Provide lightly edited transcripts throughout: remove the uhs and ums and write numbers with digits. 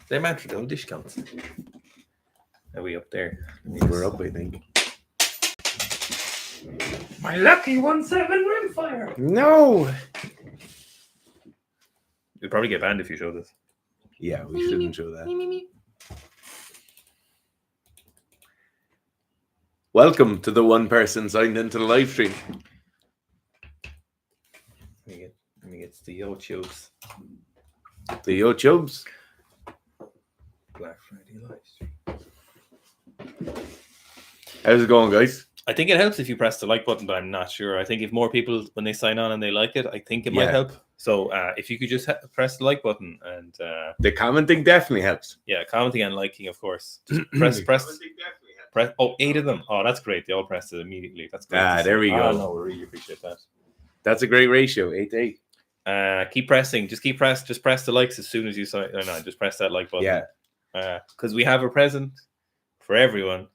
They matter though, discounts. Are we up there? We're up, I think. My lucky 1-7 rimfire. No. You'll probably get banned if you show this. Yeah, we shouldn't show that. Welcome to the one person signed into the live stream. Let me get the YouTubes. The YouTubes. Black Friday live stream. How's it going, guys? I think it helps if you press the like button, but I'm not sure. I think if more people, when they sign on and they like it, I think it might help. So if you could just press the like button and... the commenting definitely helps. Yeah, commenting and liking, of course. Just press. 8 of them. Oh, that's great. They all pressed it immediately. That's great. There we go. No, we really appreciate that. That's a great ratio, 8-8. Keep pressing. Just press the likes as soon as you sign. No, just press that like button. Yeah. Because we have a present for everyone.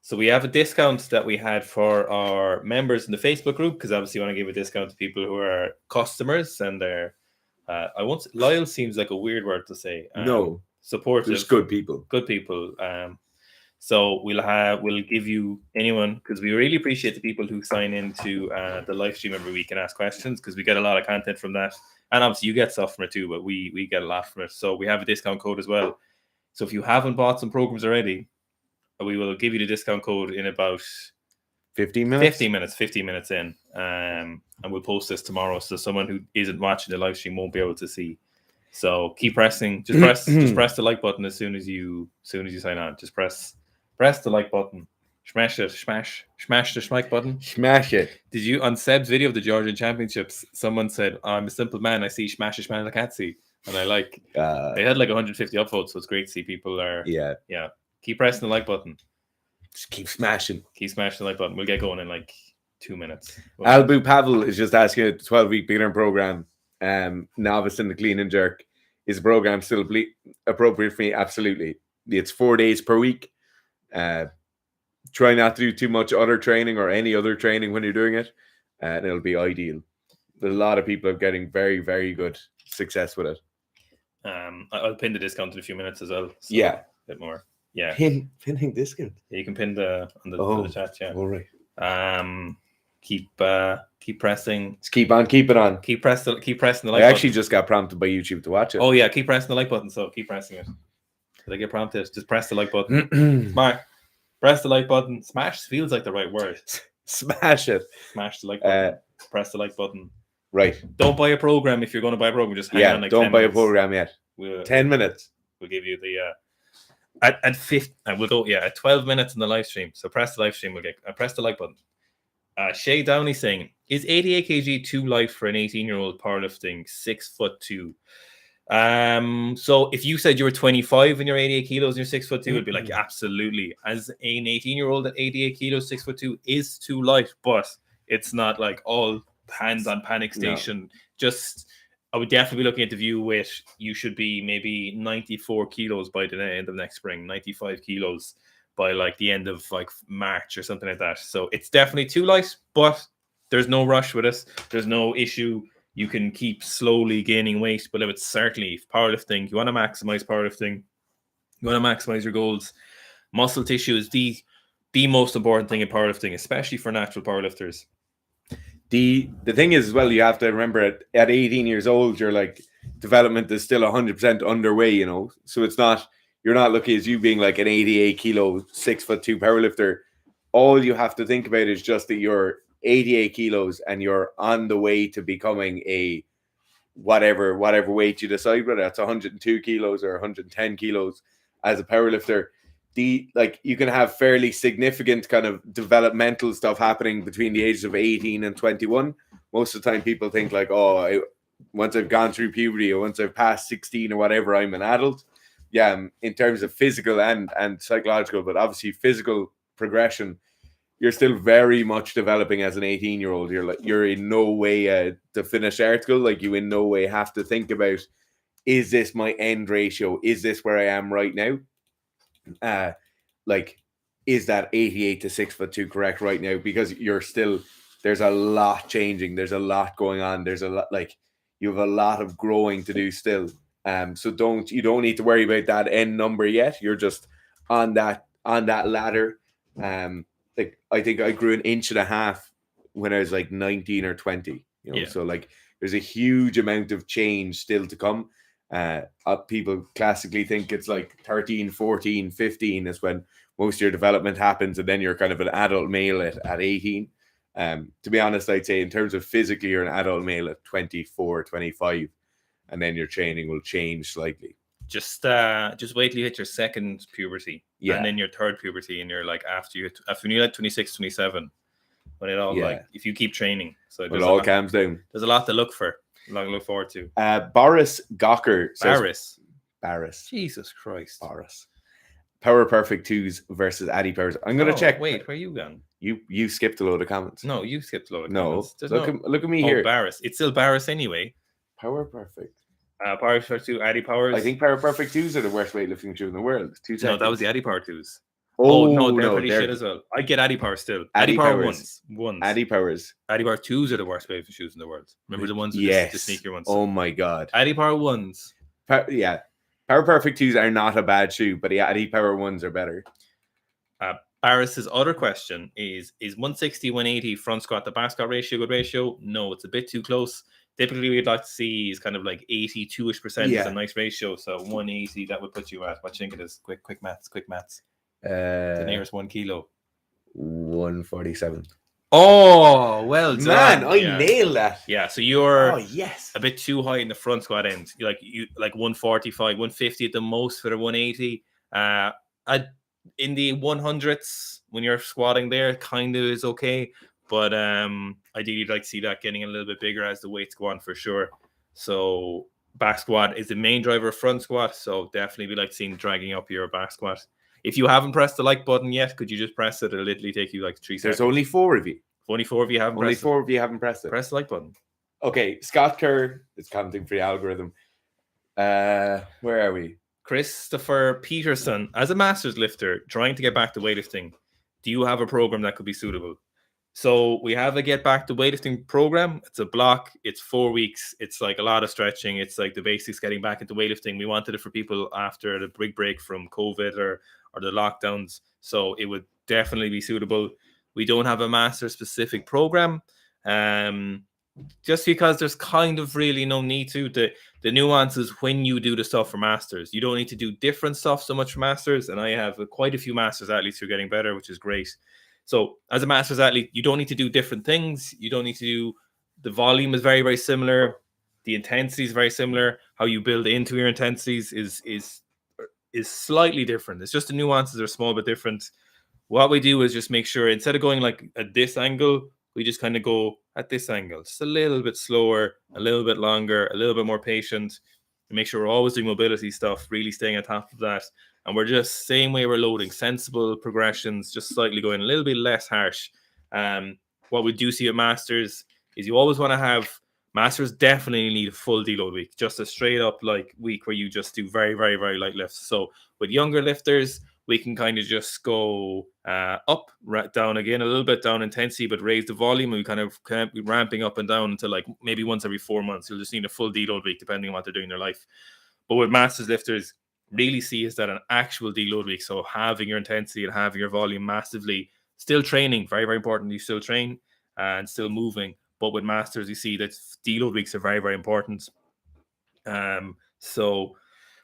So we have a discount that we had for our members in the Facebook group. Because obviously, we want to give a discount to people who are customers and they're. Loyal seems like a weird word to say. No. Supportive. Just good people. Good people. So we'll give you anyone, because we really appreciate the people who sign into the live stream every week and ask questions, because we get a lot of content from that. And obviously you get stuff from it too, but we get a lot from it. So we have a discount code as well. So if you haven't bought some programs already, we will give you the discount code in about 15 minutes. 15 minutes in. And we'll post this tomorrow, so someone who isn't watching the live stream won't be able to see. So keep pressing. Just press the like button as soon as you sign on. Just press the like button. Smash it. Smash the like button. Smash it. Did you, on Seb's video of the Georgian Championships, someone said, I'm a simple man, I see smash I can't see. And I like, they had like 150 upvotes, so it's great to see people are, yeah. Keep pressing the like button. Just keep smashing. Keep smashing the like button. We'll get going in like 2 minutes. Albu Pavel is just asking a 12-week beginner program, novice in the clean and jerk. Is the program still appropriate for me? Absolutely. It's 4 days per week. Try not to do too much other training or any other training when you're doing it, and it'll be ideal. There's a lot of people are getting very, very good success with it. I'll pin the discount in a few minutes as well. So yeah, a bit more. Yeah, pinning discount. Yeah, you can pin the chat. Yeah. All right. Keep pressing. Just keep on keeping on. Keep pressing the like button. I actually just got prompted by YouTube to watch it. Oh yeah, keep pressing the like button. So keep pressing it. Did I get prompted? Just press the like button. Smart. Press the like button. Smash feels like the right word. Smash it. Smash the like button. Press the like button. Right. Don't buy a program if you're going to buy a program. Just hang on. Like don't 10 buy minutes. A program yet. 10 minutes. We'll give you the at 5. We'll go at 12 minutes in the live stream. So press the live stream. We'll get press the like button. Shay Downey saying, is 88 kg too light for an 18-year-old powerlifting 6'2"? So if you said you were 25 and you're 88 kilos and you're 6'2", it'd be like, absolutely. As an 18-year-old at 88 kilos, 6'2" is too light, but it's not like all hands on panic station. No. Just, I would definitely be looking at the view with, you should be maybe 94 kilos by the end of next spring, 95 kilos by like the end of like March or something like that. So it's definitely too light, but there's no rush with it. There's no issue. You can keep slowly gaining weight, but if it's certainly powerlifting, you want to maximize powerlifting, you want to maximize your goals. Muscle tissue is the most important thing in powerlifting, especially for natural powerlifters. The thing is, as well, you have to remember at 18 years old, your like development is still 100% underway, you know. So it's not, you're not looking at you being like an 88 kilo, 6'2" powerlifter. All you have to think about is just that you're 88 kilos and you're on the way to becoming a whatever weight you decide, whether that's 102 kilos or 110 kilos as a powerlifter. You can have fairly significant kind of developmental stuff happening between the ages of 18 and 21. Most of the time people think like, once I've gone through puberty or once I've passed 16 or whatever, I'm an adult. Yeah, in terms of physical and psychological, but obviously physical progression, you're still very much developing as an 18-year-old. You're in no way the finished article. Like, you in no way have to think about, is this my end ratio? Is this where I am right now? Is that 88 to 6'2" correct right now? Because there's a lot changing. There's a lot going on. There's a lot, you have a lot of growing to do still. So you don't need to worry about that end number yet. You're just on that ladder. Like I think I grew 1.5 inches when I was like 19 or 20. You know, Yeah. so like there's a huge amount of change still to come. People classically think it's like 13, 14, 15 is when most of your development happens, and then you're kind of an adult male at 18. To be honest, I'd say in terms of physically, you're an adult male at 24, 25, and then your training will change slightly. Just wait till you hit your second puberty, and then your third puberty, and you're like after when you're like 26, 27, when it all like if you keep training, so it all calms down. There's a lot to look forward to. Boris Gawker says, Barris. Jesus Christ. Boris. Power Perfect 2s versus Addy Powers. I'm gonna check. Wait, where are you going? You skipped a load of comments. No, you skipped a load of comments. Look at me here. Barris. It's still Barris anyway. Power Perfect. Power Perfect 2, Addy Powers. I think Power Perfect 2s are the worst weightlifting shoe in the world. 2 seconds. No, that was the Addy Power 2s. Oh, no, they're pretty shit as well. I get Addy Power still. Addy Power ones. Addy Powers. Addy Power 2s are the worst weightlifting shoes in the world. Remember the ones with the sneaker ones? Oh my god. Addy Power 1s. Power Perfect 2s are not a bad shoe, but the Addy Power 1s are better. Barris's other question is 160, 180 front squat the back squat ratio good ratio? No, it's a bit too close. Typically, we'd like to see is kind of like 82-ish% is a nice ratio. So 180, that would put you at, what do you think it is? Quick maths. The nearest 1 kilo. 147. Oh, well done. Man, I nailed that. Yeah, so you're a bit too high in the front squat end. You like 145, 150 at the most for the 180. In the 100s, when you're squatting there, kind of is okay. But ideally, you'd like to see that getting a little bit bigger as the weights go on for sure. So back squat is the main driver of front squat. So definitely we like seeing dragging up your back squat. If you haven't pressed the like button yet, could you just press it? It'll literally take you like 3 seconds. There's only 4 of you. Only 4 of you haven't pressed it. Only 4 of you haven't pressed it. Press the like button. Okay, Scott Kerr is counting for the algorithm. Where are we? Christopher Peterson, as a master's lifter trying to get back to weightlifting, do you have a program that could be suitable? So we have a get back to weightlifting program. It's a block. It's 4 weeks. It's like a lot of stretching. It's like the basics getting back into weightlifting. We wanted it for people after the big break from COVID or the lockdowns. So it would definitely be suitable. We don't have a master specific program. Just because there's kind of really no need to. The nuances when you do the stuff for masters, you don't need to do different stuff so much for masters. And I have quite a few masters athletes who are getting better, which is great. So as a masters athlete, you don't need to do different things. You don't need to do, the volume is very, very similar. The intensity is very similar. How you build into your intensities is slightly different. It's just the nuances are a small bit different. What we do is just make sure instead of going like at this angle, we just kind of go at this angle, just a little bit slower, a little bit longer, a little bit more patient, and make sure we're always doing mobility stuff, really staying on top of that. And we're just same way we're loading, sensible progressions, just slightly going a little bit less harsh. What we do see at masters is you always want to have, masters definitely need a full deload week, just a straight up like week where you just do very, very, very light lifts. So with younger lifters, we can kind of just go up, down again, a little bit down intensity, but raise the volume. We kind of be ramping up and down until like maybe once every 4 months. You'll just need a full deload week depending on what they're doing in their life. But with masters lifters, really see is that an actual deload week. So having your intensity and having your volume massively, still training, very, very important. You still train and still moving. But with masters, you see that deload weeks are very, very important. So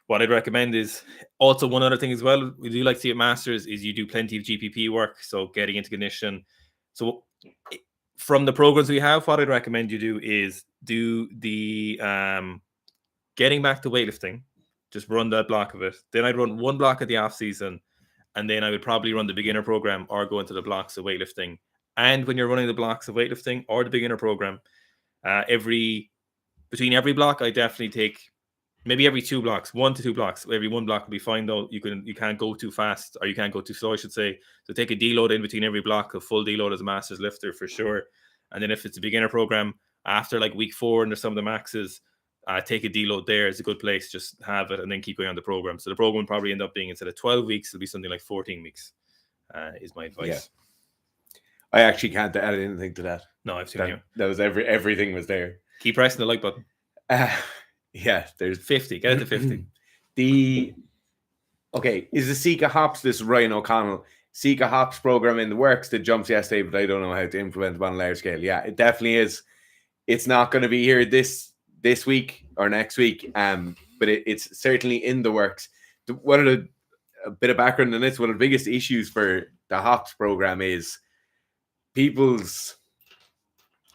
what I'd recommend is also one other thing as well, we do like to see at masters is you do plenty of GPP work. So getting into condition. So from the programs we have, what I'd recommend you do is do the getting back to weightlifting, just run that block of it. Then I'd run one block of the off season, and then I would probably run the beginner program or go into the blocks of weightlifting. And when you're running the blocks of weightlifting or the beginner program, between every block, I definitely take maybe every 2 blocks, 1 to 2 blocks. Every 1 block will be fine though. You can't go too fast, or you can't go too slow, I should say. So take a deload in between every block, a full deload as a master's lifter for sure. And then if it's a beginner program, after like week 4 and there's some of the maxes, take a deload there. It's a good place. Just have it and then keep going on the program. So the program will probably end up being, instead of 12 weeks, it'll be something like 14 weeks, is my advice. Yeah. I actually can't add anything to that. No, I've seen you. That was everything was there. Keep pressing the like button. Yeah, there's 50. Get it to 50. Is the Sika Hops, this Ryan O'Connell Sika Hops program in the works that jumps yesterday, but I don't know how to implement them on a large scale. Yeah, it definitely is. It's not going to be here this week or next week, but it's certainly in the works. A bit of background on this, one of the biggest issues for the Hops program is it's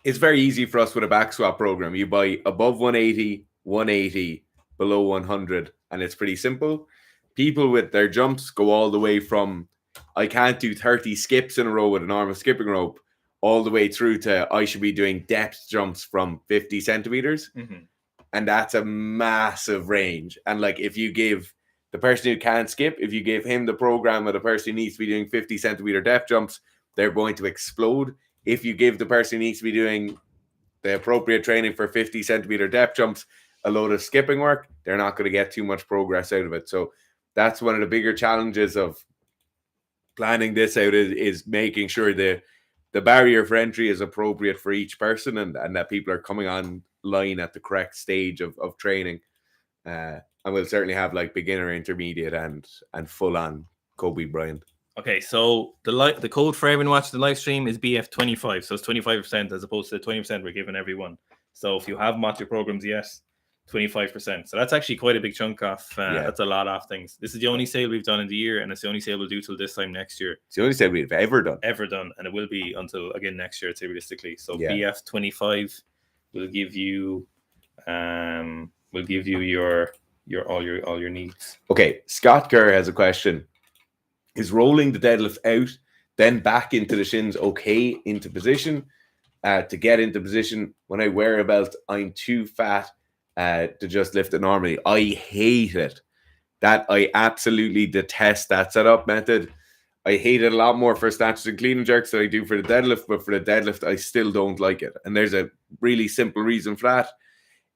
very easy for us with a back squat program. You buy above 180, 180, below 100, and it's pretty simple. People with their jumps go all the way from I can't do 30 skips in a row with a normal skipping rope all the way through to I should be doing depth jumps from 50 centimeters. Mm-hmm. And that's a massive range. And like if you give the person who can't skip, if you give him the program of the person who needs to be doing 50 centimeter depth jumps, they're going to explode. If you give the person who needs to be doing the appropriate training for 50 centimeter depth jumps a load of skipping work, they're not going to get too much progress out of it. So that's one of the bigger challenges of planning this out is making sure the barrier for entry is appropriate for each person and that people are coming online at the correct stage of training. And we'll certainly have like beginner, intermediate, and full on Kobe Bryant. Okay, so the code for everyone watching the live stream is BF25, so it's 25% as opposed to the 20% we're giving everyone. So if you haven't watched your programs yet, 25%. So that's actually quite a big chunk off. That's a lot of things. This is the only sale we've done in the year, and it's the only sale we'll do till this time next year. It's the only sale we've ever done, and it will be until again next year. I'd say realistically. So BF25 will give you your all your needs. Okay, Scott Kerr has a question. Is rolling the deadlift out, then back into the shins okay into position? To get into position, when I wear a belt, I'm too fat to just lift it normally. I hate it. I absolutely detest that setup method. I hate it a lot more for snatches and clean and jerks than I do for the deadlift, but for the deadlift, I still don't like it. And there's a really simple reason for that.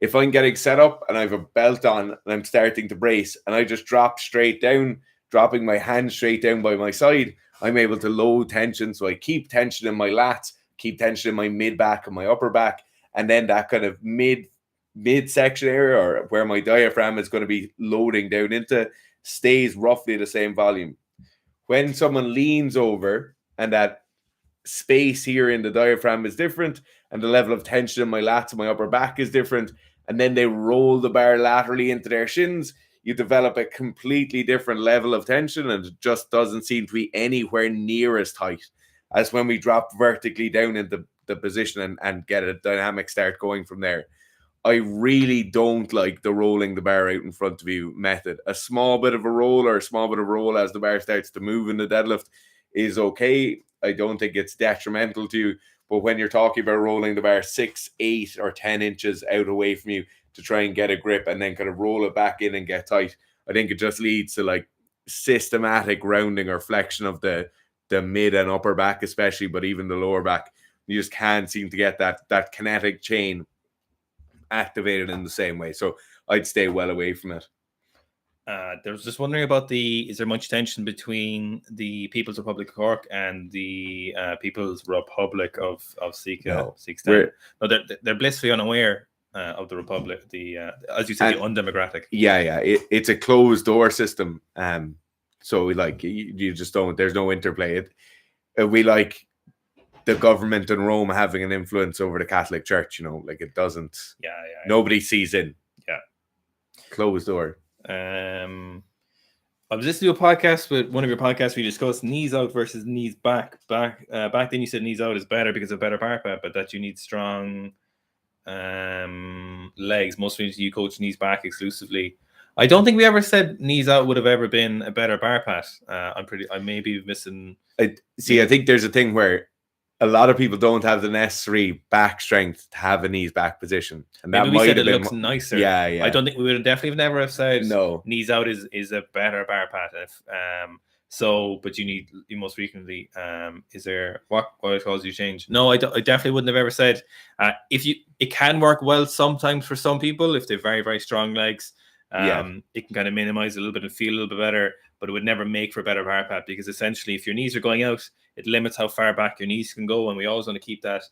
If I'm getting set up and I have a belt on and I'm starting to brace and I just drop straight down, dropping my hand straight down by my side, I'm able to load tension. So I keep tension in my lats, keep tension in my mid back and my upper back. And then that kind of midsection area or where my diaphragm is going to be loading down into stays roughly the same volume. When someone leans over and that space here in the diaphragm is different and the level of tension in my lats and my upper back is different, and then they roll the bar laterally into their shins, you develop a completely different level of tension, and it just doesn't seem to be anywhere near as tight as when we drop vertically down into the position and get a dynamic start going from there. I really don't like the rolling the bar out in front of you method. A small bit of a roll as the bar starts to move in the deadlift is okay. I don't think it's detrimental to you. But when you're talking about rolling the bar 6, 8, or 10 inches out away from you to try and get a grip and then kind of roll it back in and get tight, I think it just leads to like systematic rounding or flexion of the mid and upper back especially, but even the lower back. You just can't seem to get that kinetic chain activated in the same way. So I'd stay well away from it. There's just wondering about is there much tension between the People's Republic of Cork and the People's Republic of Sika? No, they're blissfully unaware of the Republic. As you said, the undemocratic. Yeah, it's a closed door system. So like you just don't. There's no interplay. We like the government in Rome having an influence over the Catholic Church. Like it doesn't. Yeah. Nobody sees in. Yeah. Closed door. I was listening to a podcast with one of your podcasts where you discussed knees out versus knees back. Back then you said knees out is better because of better bar path, but that you need strong legs. Most of you coach knees back exclusively. I don't think we ever said knees out would have ever been a better bar path. I may be missing. I think there's a thing where a lot of people don't have the necessary back strength to have a knees back position, and that maybe we said it looks nicer. Yeah. I don't think we would have definitely never have said no. Knees out is a better bar path. But you most frequently. Is there what causes you change? No, I definitely wouldn't have ever said. It can work well sometimes for some people if they're very very strong legs. It can kind of minimize a little bit and feel a little bit better, but it would never make for a better bar path because essentially if your knees are going out, it limits how far back your knees can go, and we always want to keep that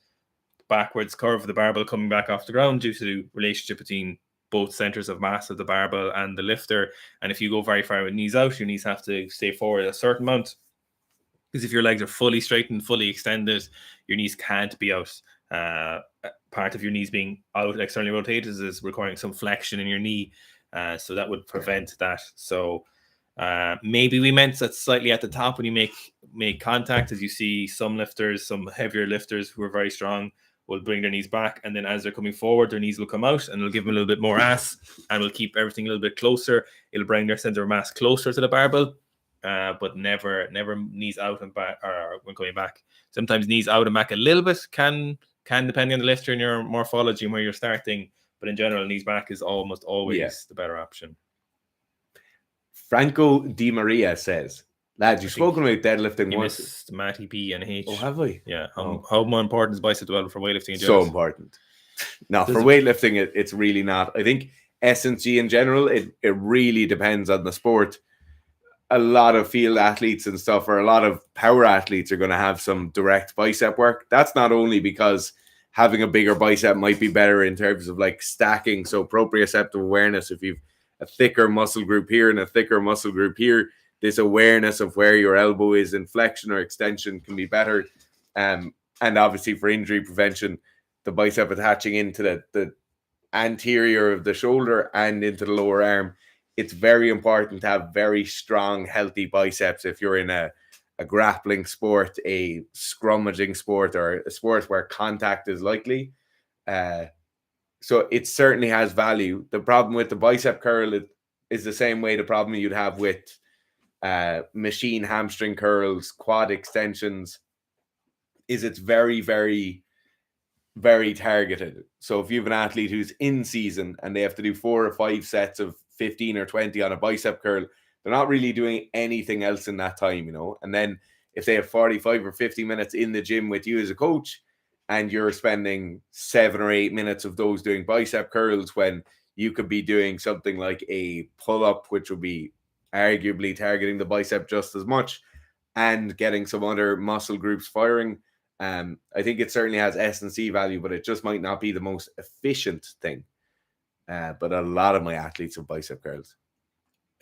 backwards curve of the barbell coming back off the ground due to the relationship between both centers of mass of the barbell and the lifter. And if you go very far with knees out, your knees have to stay forward a certain amount. Because if your legs are fully straightened, fully extended, your knees can't be out. Part of your knees being out externally rotated is requiring some flexion in your knee. So that would prevent that. So maybe we meant that slightly at the top when you make contact, as you see some lifters, some heavier lifters who are very strong will bring their knees back, and then as they're coming forward, their knees will come out and it'll give them a little bit more ass and will keep everything a little bit closer. It'll bring their center of mass closer to the barbell, but never knees out and back or when going back. Sometimes knees out and back a little bit can depending on the lifter and your morphology and where you're starting, but in general, knees back is almost always the better option. Franco Di Maria says, lads, you've spoken about deadlifting once. Missed Matty B and H. Oh, have I? Yeah. How more important is bicep development for weightlifting? So important. No, for weightlifting, it's really not. I think S&G in general, it really depends on the sport. A lot of field athletes and stuff, or a lot of power athletes are going to have some direct bicep work. That's not only because having a bigger bicep might be better in terms of like stacking. So proprioceptive awareness, if you've a thicker muscle group here and a thicker muscle group here, this awareness of where your elbow is in flexion or extension can be better. And obviously for injury prevention, the bicep attaching into the anterior of the shoulder and into the lower arm, it's very important to have very strong, healthy biceps if you're in a grappling sport, a scrummaging sport, or a sport where contact is likely. So it certainly has value. The problem with the bicep curl is the same way the problem you'd have with machine hamstring curls, quad extensions, is it's very, very, very targeted. So if you have an athlete who's in season and they have to do 4 or 5 sets of 15 or 20 on a bicep curl, they're not really doing anything else in that time, And then if they have 45 or 50 minutes in the gym with you as a coach, and you're spending 7 or 8 minutes of those doing bicep curls when you could be doing something like a pull-up, which would be arguably targeting the bicep just as much, and getting some other muscle groups firing, I think it certainly has S&C value, but it just might not be the most efficient thing. But a lot of my athletes have bicep curls.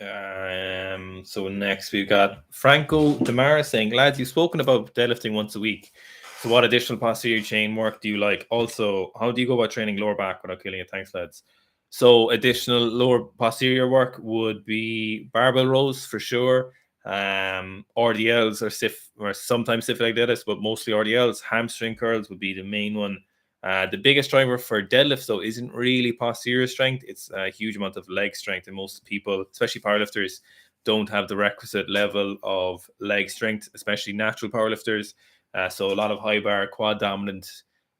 So next we've got Franco Demara saying, lads, you've spoken about deadlifting once a week. So what additional posterior chain work do you like? Also, how do you go about training lower back without killing it? Thanks, lads. So additional lower posterior work would be barbell rows for sure. RDLs are stiff, or sometimes stiff like deadlifts, but mostly RDLs. Hamstring curls would be the main one. The biggest driver for deadlifts, though, isn't really posterior strength. It's a huge amount of leg strength. And most people, especially powerlifters, don't have the requisite level of leg strength, especially natural powerlifters. So a lot of high bar, quad dominant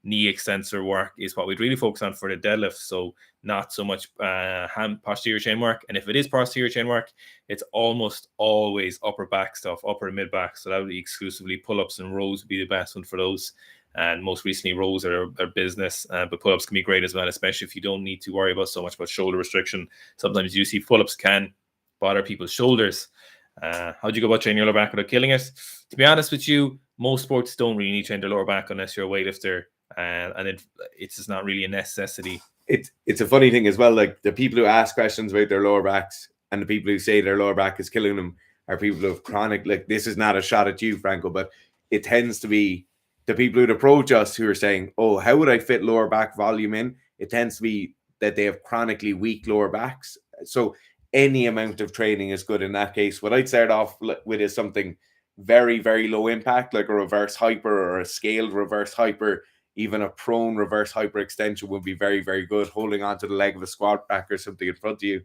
knee extensor work is what we'd really focus on for the deadlift. So not so much posterior chain work. And if it is posterior chain work, it's almost always upper back stuff, upper and mid back. So that would be exclusively pull-ups and rows would be the best one for those. And most recently, rows are business, but pull-ups can be great as well, especially if you don't need to worry about so much about shoulder restriction. Sometimes you see pull-ups can bother people's shoulders. How do you go about training your lower back without killing it? To be honest with you, most sports don't really need to train their lower back unless you're a weightlifter, and it's just not really a necessity. It's a funny thing as well. Like the people who ask questions about their lower backs and the people who say their lower back is killing them are people who have chronic. Like this is not a shot at you, Franco, but it tends to be the people who'd approach us who are saying, "Oh, how would I fit lower back volume in?" It tends to be that they have chronically weak lower backs. So any amount of training is good in that case. What I'd start off with is something very, very low impact, like a reverse hyper or a scaled reverse hyper. Even a prone reverse hyper extension would be very, very good. Holding onto the leg of a squat rack or something in front of you.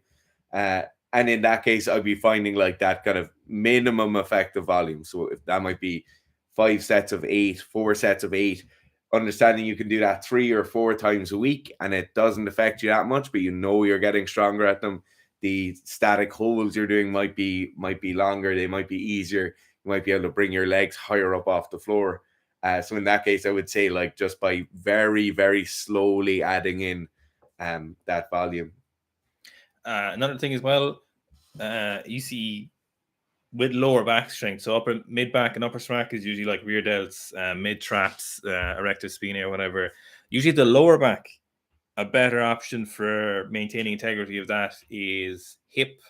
And in that case, I'd be finding like that kind of minimum effective volume. So if that might be 5 sets of 8, 4 sets of 8, understanding you can do that 3 or 4 times a week and it doesn't affect you that much, but you're getting stronger at them. The static holds you're doing might be longer. They might be easier. You might be able to bring your legs higher up off the floor. So in that case, I would say like just by very, very slowly adding in that volume. Another thing as well, you see with lower back strength, so upper mid back and upper smack is usually like rear delts, mid traps, erector spinae or whatever. Usually the lower back a better option for maintaining integrity of that is hip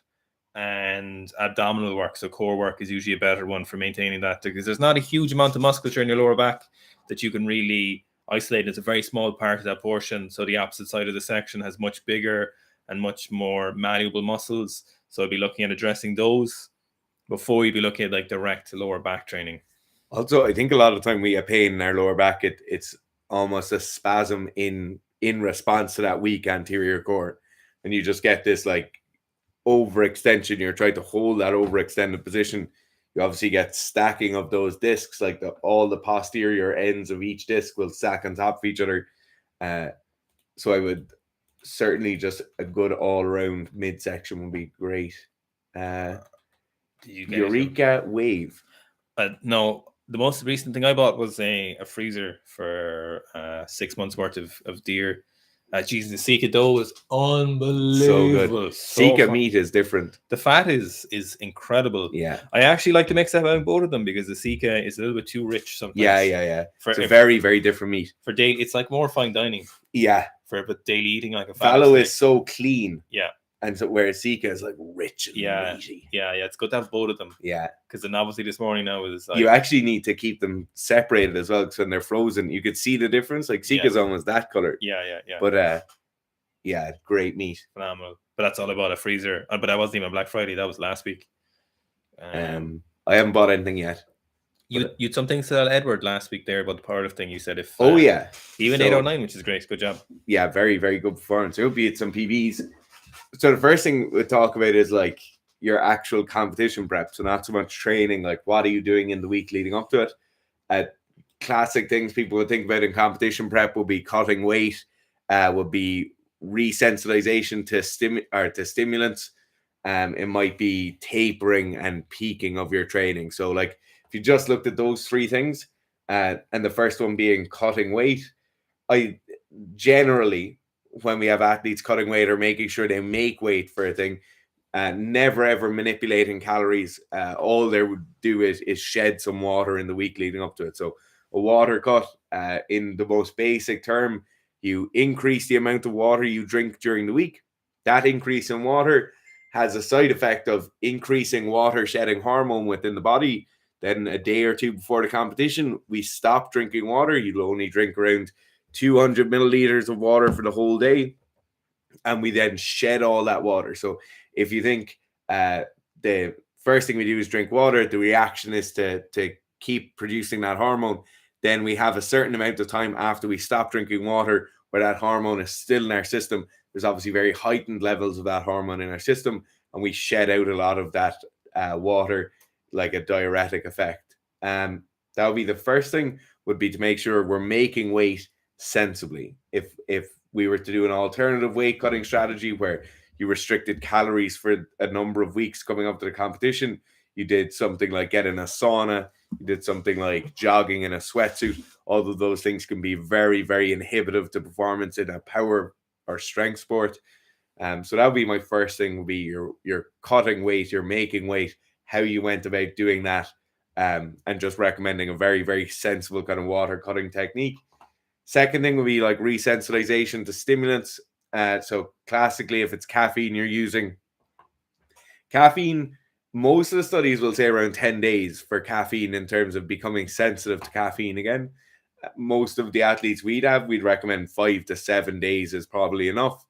and abdominal work. So core work is usually a better one for maintaining that, because there's not a huge amount of musculature in your lower back that you can really isolate. It's a very small part of that portion. So the opposite side of the section has much bigger and much more malleable muscles. So I'd be looking at addressing those before you'd be looking at like direct lower back training. Also, I think a lot of the time we get pain in our lower back. It's almost a spasm in response to that weak anterior core, and you just get this like overextension. You're trying to hold that overextended position. You obviously get stacking of those discs, like all the posterior ends of each disc will stack on top of each other. So I would certainly just a good all-around midsection would be great. Eureka Wave. No, the most recent thing I bought was a freezer for 6 months worth of deer. Jesus, the Sika dough is unbelievable. So good. Sika meat is different. The fat is incredible. Yeah. I actually like to mix up both of them because the Sika is a little bit too rich sometimes. Yeah. It's a very, very different meat. For daily, it's like more fine dining. Yeah. But daily eating, like a fallow is so clean. Yeah. And so whereas Sika is like rich and meaty. Yeah. It's good to have both of them. Yeah. Because then obviously this morning now is like... You actually need to keep them separated as well, because when they're frozen, you could see the difference. Like Sika's almost that color. Yeah. But great meat. Phenomenal. But that's all I bought, a freezer. But that wasn't even Black Friday. That was last week. I haven't bought anything yet. You'd something to tell Edward last week there about the powerlifting. You said if... Even 809, which is great. Good job. Yeah, very, very good performance. I hope you had some PBs. So the first thing we talk about is like your actual competition prep. So not so much training, like what are you doing in the week leading up to it? Classic things people would think about in competition prep would be cutting weight, would be resensitization to stimulants. It might be tapering and peaking of your training. So like if you just looked at those three things, and the first one being cutting weight, I generally, when we have athletes cutting weight or making sure they make weight for a thing, never ever manipulating calories. All they would do is shed some water in the week leading up to it. So a water cut, in the most basic term, you increase the amount of water you drink during the week. That increase in water has a side effect of increasing water shedding hormone within the body. Then a day or two before the competition, we stop drinking water. You'll only drink around 200 milliliters of water for the whole day, and we then shed all that water. So if you think the first thing we do is drink water, the reaction is to keep producing that hormone, then we have a certain amount of time after we stop drinking water where that hormone is still in our system. There's obviously very heightened levels of that hormone in our system, and we shed out a lot of that water like a diuretic effect. That would be the first thing, would be to make sure we're making weight sensibly. If we were to do an alternative weight cutting strategy where you restricted calories for a number of weeks coming up to the competition, you did something like get in a sauna, you did something like jogging in a sweatsuit, all of those things can be very, very inhibitive to performance in a power or strength sport. So that would be my first thing, would be you're cutting weight, you're making weight, how you went about doing that, and just recommending a very, very sensible kind of water cutting technique. Second thing would be like resensitization to stimulants. So classically, if it's caffeine you're using, most of the studies will say around 10 days for caffeine in terms of becoming sensitive to caffeine again. Most of the athletes we'd recommend 5 to 7 days is probably enough.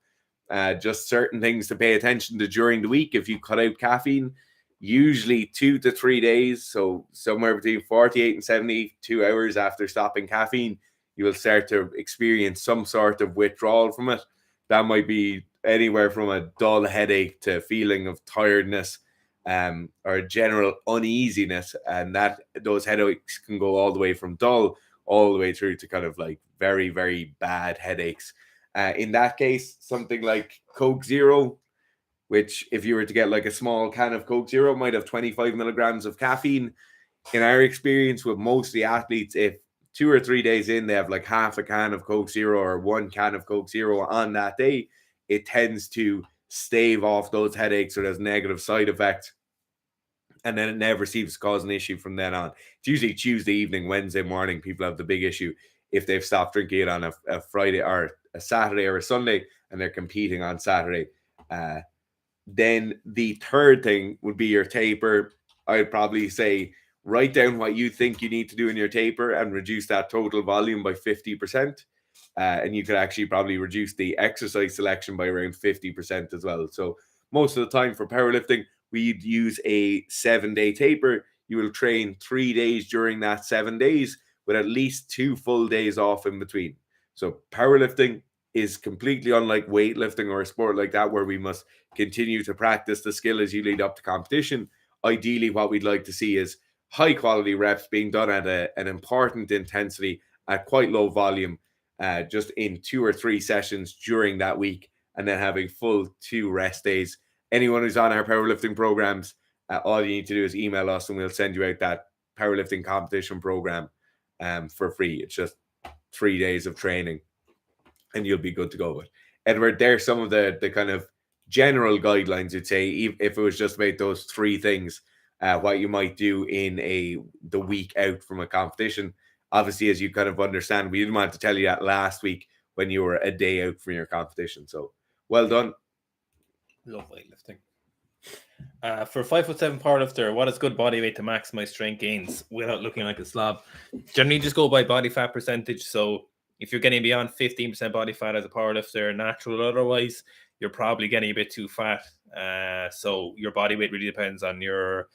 Just certain things to pay attention to during the week. If you cut out caffeine, usually 2 to 3 days, so somewhere between 48 and 72 hours after stopping caffeine, you will start to experience some sort of withdrawal from it. That might be anywhere from a dull headache to feeling of tiredness, or a general uneasiness. And that those headaches can go all the way from dull all the way through to kind of like very, very bad headaches. In that case, something like Coke Zero, which if you were to get like a small can of Coke Zero, might have 25 milligrams of caffeine. In our experience with most of the athletes, if 2 or 3 days in, they have like half a can of Coke Zero or 1 can of Coke Zero on that day, it tends to stave off those headaches or those negative side effects. And then it never seems to cause an issue from then on. It's usually Tuesday evening, Wednesday morning, people have the big issue if they've stopped drinking it on a Friday or a Saturday or a Sunday, and they're competing on Saturday. Then the third thing would be your taper. I'd probably say write down what you think you need to do in your taper and reduce that total volume by 50%. And you could actually probably reduce the exercise selection by around 50% as well. So most of the time for powerlifting, we'd use a 7-day taper. You will train 3 days during that 7 days with at least 2 full days off in between. So powerlifting is completely unlike weightlifting or a sport like that, where we must continue to practice the skill as you lead up to competition. Ideally, what we'd like to see is high quality reps being done at an important intensity at quite low volume, just in 2 or 3 sessions during that week, and then having full 2 rest days. Anyone who's on our powerlifting programs, all you need to do is email us and we'll send you out that powerlifting competition program for free. It's just 3 days of training and you'll be good to go. But Edward, there's some of the kind of general guidelines, you'd say, if it was just about those 3 things, what you might do in the week out from a competition. Obviously, as you kind of understand, we didn't want to tell you that last week when you were a day out from your competition. So well done. Love weightlifting. For 5'7" powerlifter, what is good body weight to maximize strength gains without looking like a slob? Generally, just go by body fat percentage. So if you're getting beyond 15% body fat as a powerlifter, natural or otherwise, you're probably getting a bit too fat. So your body weight really depends on your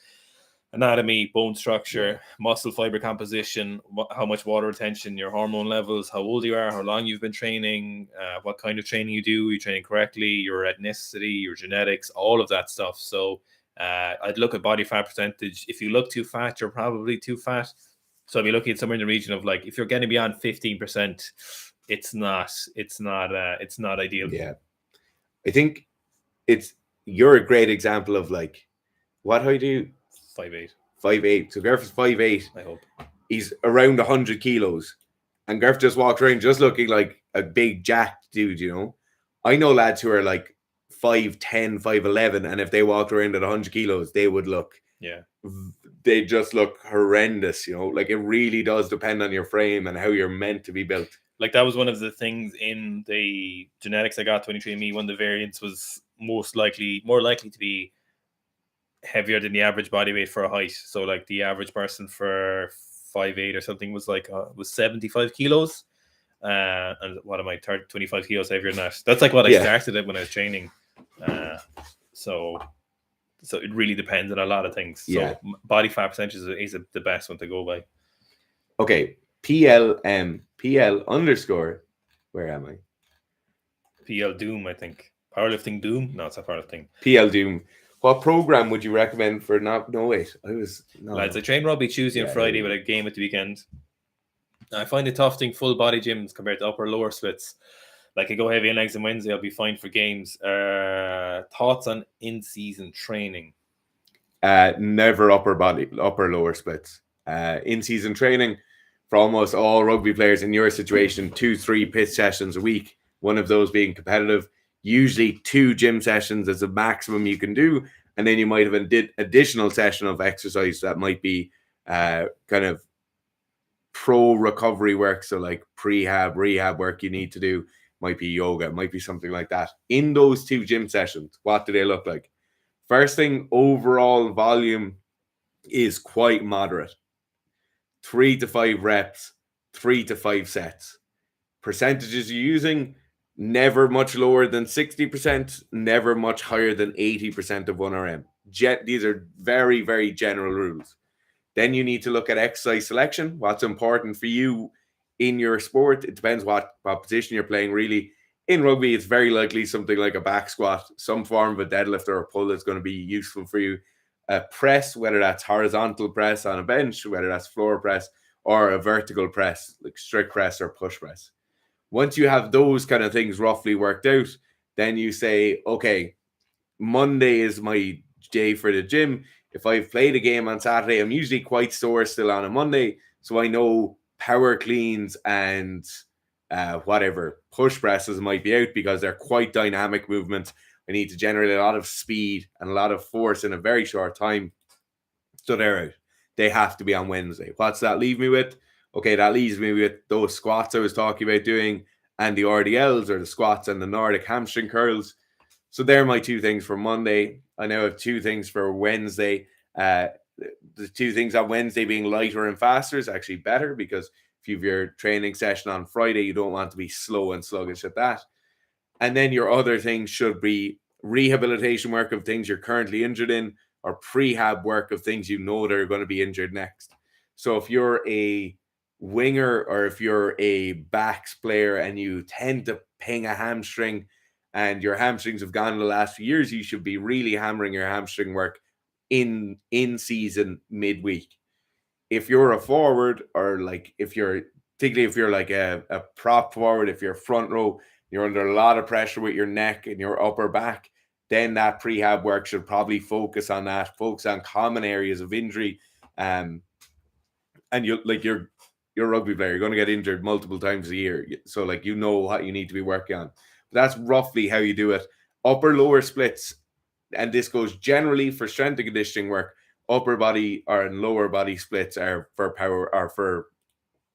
anatomy, bone structure, muscle fiber composition, how much water retention, your hormone levels, how old you are, how long you've been training, what kind of training you training correctly, your ethnicity, your genetics, all of that stuff. So I'd look at body fat percentage. If you look too fat, you're probably too fat. So if you're looking at somewhere in the region of, like, if you're getting beyond 15%, it's not ideal. Yeah. I think you're a great example of, like, what height do you? 5'8". 5'8". So Gareth is 5'8". I hope. He's around 100 kilos. And Gareth just walks around just looking like a big jacked dude, you know? I know lads who are like 5'10", 5'11", and if they walked around at 100 kilos, they would look... Yeah. They just look horrendous, you know? Like, it really does depend on your frame and how you're meant to be built. Like, that was one of the things in the genetics I got 23andMe. One of the variants was more likely to be heavier than the average body weight for a height. So, like, the average person for 5'8" or something was like was 75 kilos. And what am I, 25 kilos heavier than that? That's like what I started at when I was training. So it really depends on a lot of things. So body fat percentage is the best one to go by. Okay, PL _ where am I? PL Doom, I think. Powerlifting Doom? No, it's not powerlifting. PL Doom. What program would you recommend for lads, I train rugby Tuesday and Friday with a game at the weekend. I find it tough doing full body gyms compared to upper lower splits. Like, I go heavy on legs on Wednesday, I'll be fine for games. Thoughts on in-season training? Never upper lower splits. In-season training for almost all rugby players in your situation, 2-3 pitch sessions a week. One of those being competitive. Usually 2 gym sessions is the maximum you can do, and then you might have an additional session of exercise that might be kind of pro recovery work. So like rehab work you need to do. Might be yoga, might be something like that. In those 2 gym sessions, what do they look like? First thing, overall volume is quite moderate. 3 to 5 reps, 3 to 5 sets. Percentages you're using, never much lower than 60%, never much higher than 80% of 1RM. These are very, very general rules. Then you need to look at exercise selection. What's important for you in your sport? It depends what position you're playing, really. In rugby, it's very likely something like a back squat, some form of a deadlift or a pull is going to be useful for you. A press, whether that's horizontal press on a bench, whether that's floor press, or a vertical press, like strict press or push press. Once you have those kind of things roughly worked out, then you say, okay, Monday is my day for the gym. If I've played a game on Saturday, I'm usually quite sore still on a Monday. So I know power cleans and whatever push presses might be out because they're quite dynamic movements. I need to generate a lot of speed and a lot of force in a very short time. So they're out. They have to be on Wednesday. What's that leave me with? Okay, that leaves me with those squats I was talking about doing, and the RDLs or the squats and the Nordic hamstring curls. So they're my 2 things for Monday. I now have 2 things for Wednesday. The 2 things on Wednesday being lighter and faster is actually better, because if you have your training session on Friday, you don't want to be slow and sluggish at that. And then your other things should be rehabilitation work of things you're currently injured in, or prehab work of things you know that are going to be injured next. So if you're a winger or if you're a backs player and you tend to ping a hamstring and your hamstrings have gone in the last few years, you should be really hammering your hamstring work in season midweek. If you're a forward, or like particularly if you're like a prop forward, if you're front row, you're under a lot of pressure with your neck and your upper back, then that prehab work should probably focus on common areas of injury. And you're a rugby player, you're going to get injured multiple times a year. So like, you know what you need to be working on. But that's roughly how you do it. Upper lower splits, and this goes generally for strength and conditioning work. Upper body and lower body splits are for power, or for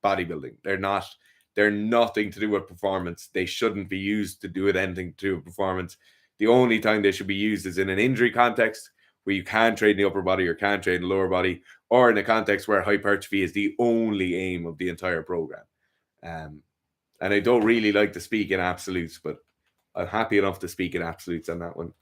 bodybuilding. They're nothing to do with performance. They shouldn't be used to do with anything to do with performance. The only time they should be used is in an injury context, where you can train the upper body or can train the lower body, or in a context where hypertrophy is the only aim of the entire program. And I don't really like to speak in absolutes, but I'm happy enough to speak in absolutes on that one.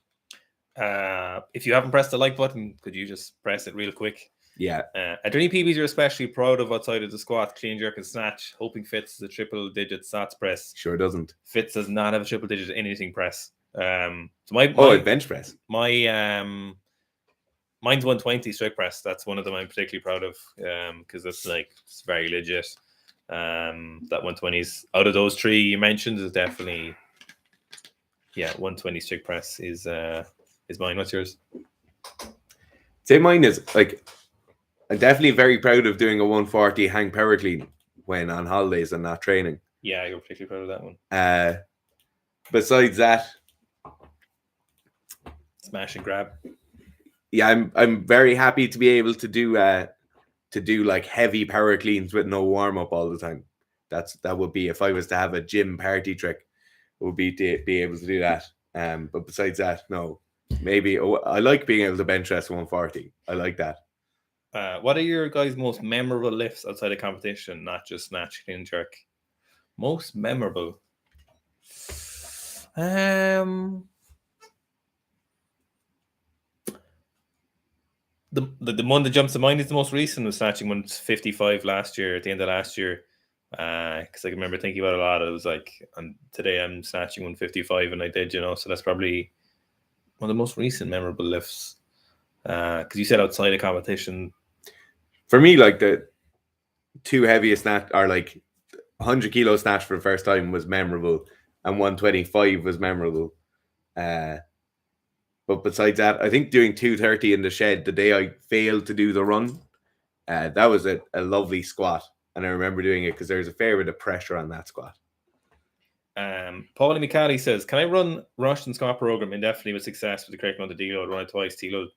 If you haven't pressed the like button, could you just press it real quick? Yeah. Are there any PBs you're especially proud of outside of the squat, clean, jerk, and snatch? Hoping Fitz is a triple-digit sats press. Sure doesn't. Fitz does not have a triple-digit anything press. So my bench press. Mine's 120 strict press. That's one of them I'm particularly proud of, because it's very legit. That 120s out of those 3 you mentioned is definitely 120 strict press is mine. What's yours? Say mine is I'm definitely very proud of doing a 140 hang power clean when on holidays and not training. Yeah, you're particularly proud of that one. Besides that, smash and grab. Yeah, I'm very happy to be able to do like heavy power cleans with no warm up all the time. That would be, if I was to have a gym party trick, it would be to be able to do that. But besides that, no. Maybe I like being able to bench press 140. I like that. What are your guys' most memorable lifts outside of competition, not just snatch, clean, jerk? Most memorable. The one that jumps to mind is the most recent, was snatching 155 last year, at the end of last year. Because I can remember thinking about it a lot. It was like, today I'm snatching 155, and I did, so that's probably one of the most recent memorable lifts. Because you said outside of competition. For me, like the 2 heaviest snatch are like 100 kilo snatch for the first time was memorable, and 125 was memorable. But besides that, I think doing 230 in the shed the day I failed to do the run, that was a lovely squat. And I remember doing it because there's a fair bit of pressure on that squat. Paulie McCallie says, can I run Russian squat program indefinitely with success with the correct amount of deload? Run it twice, deload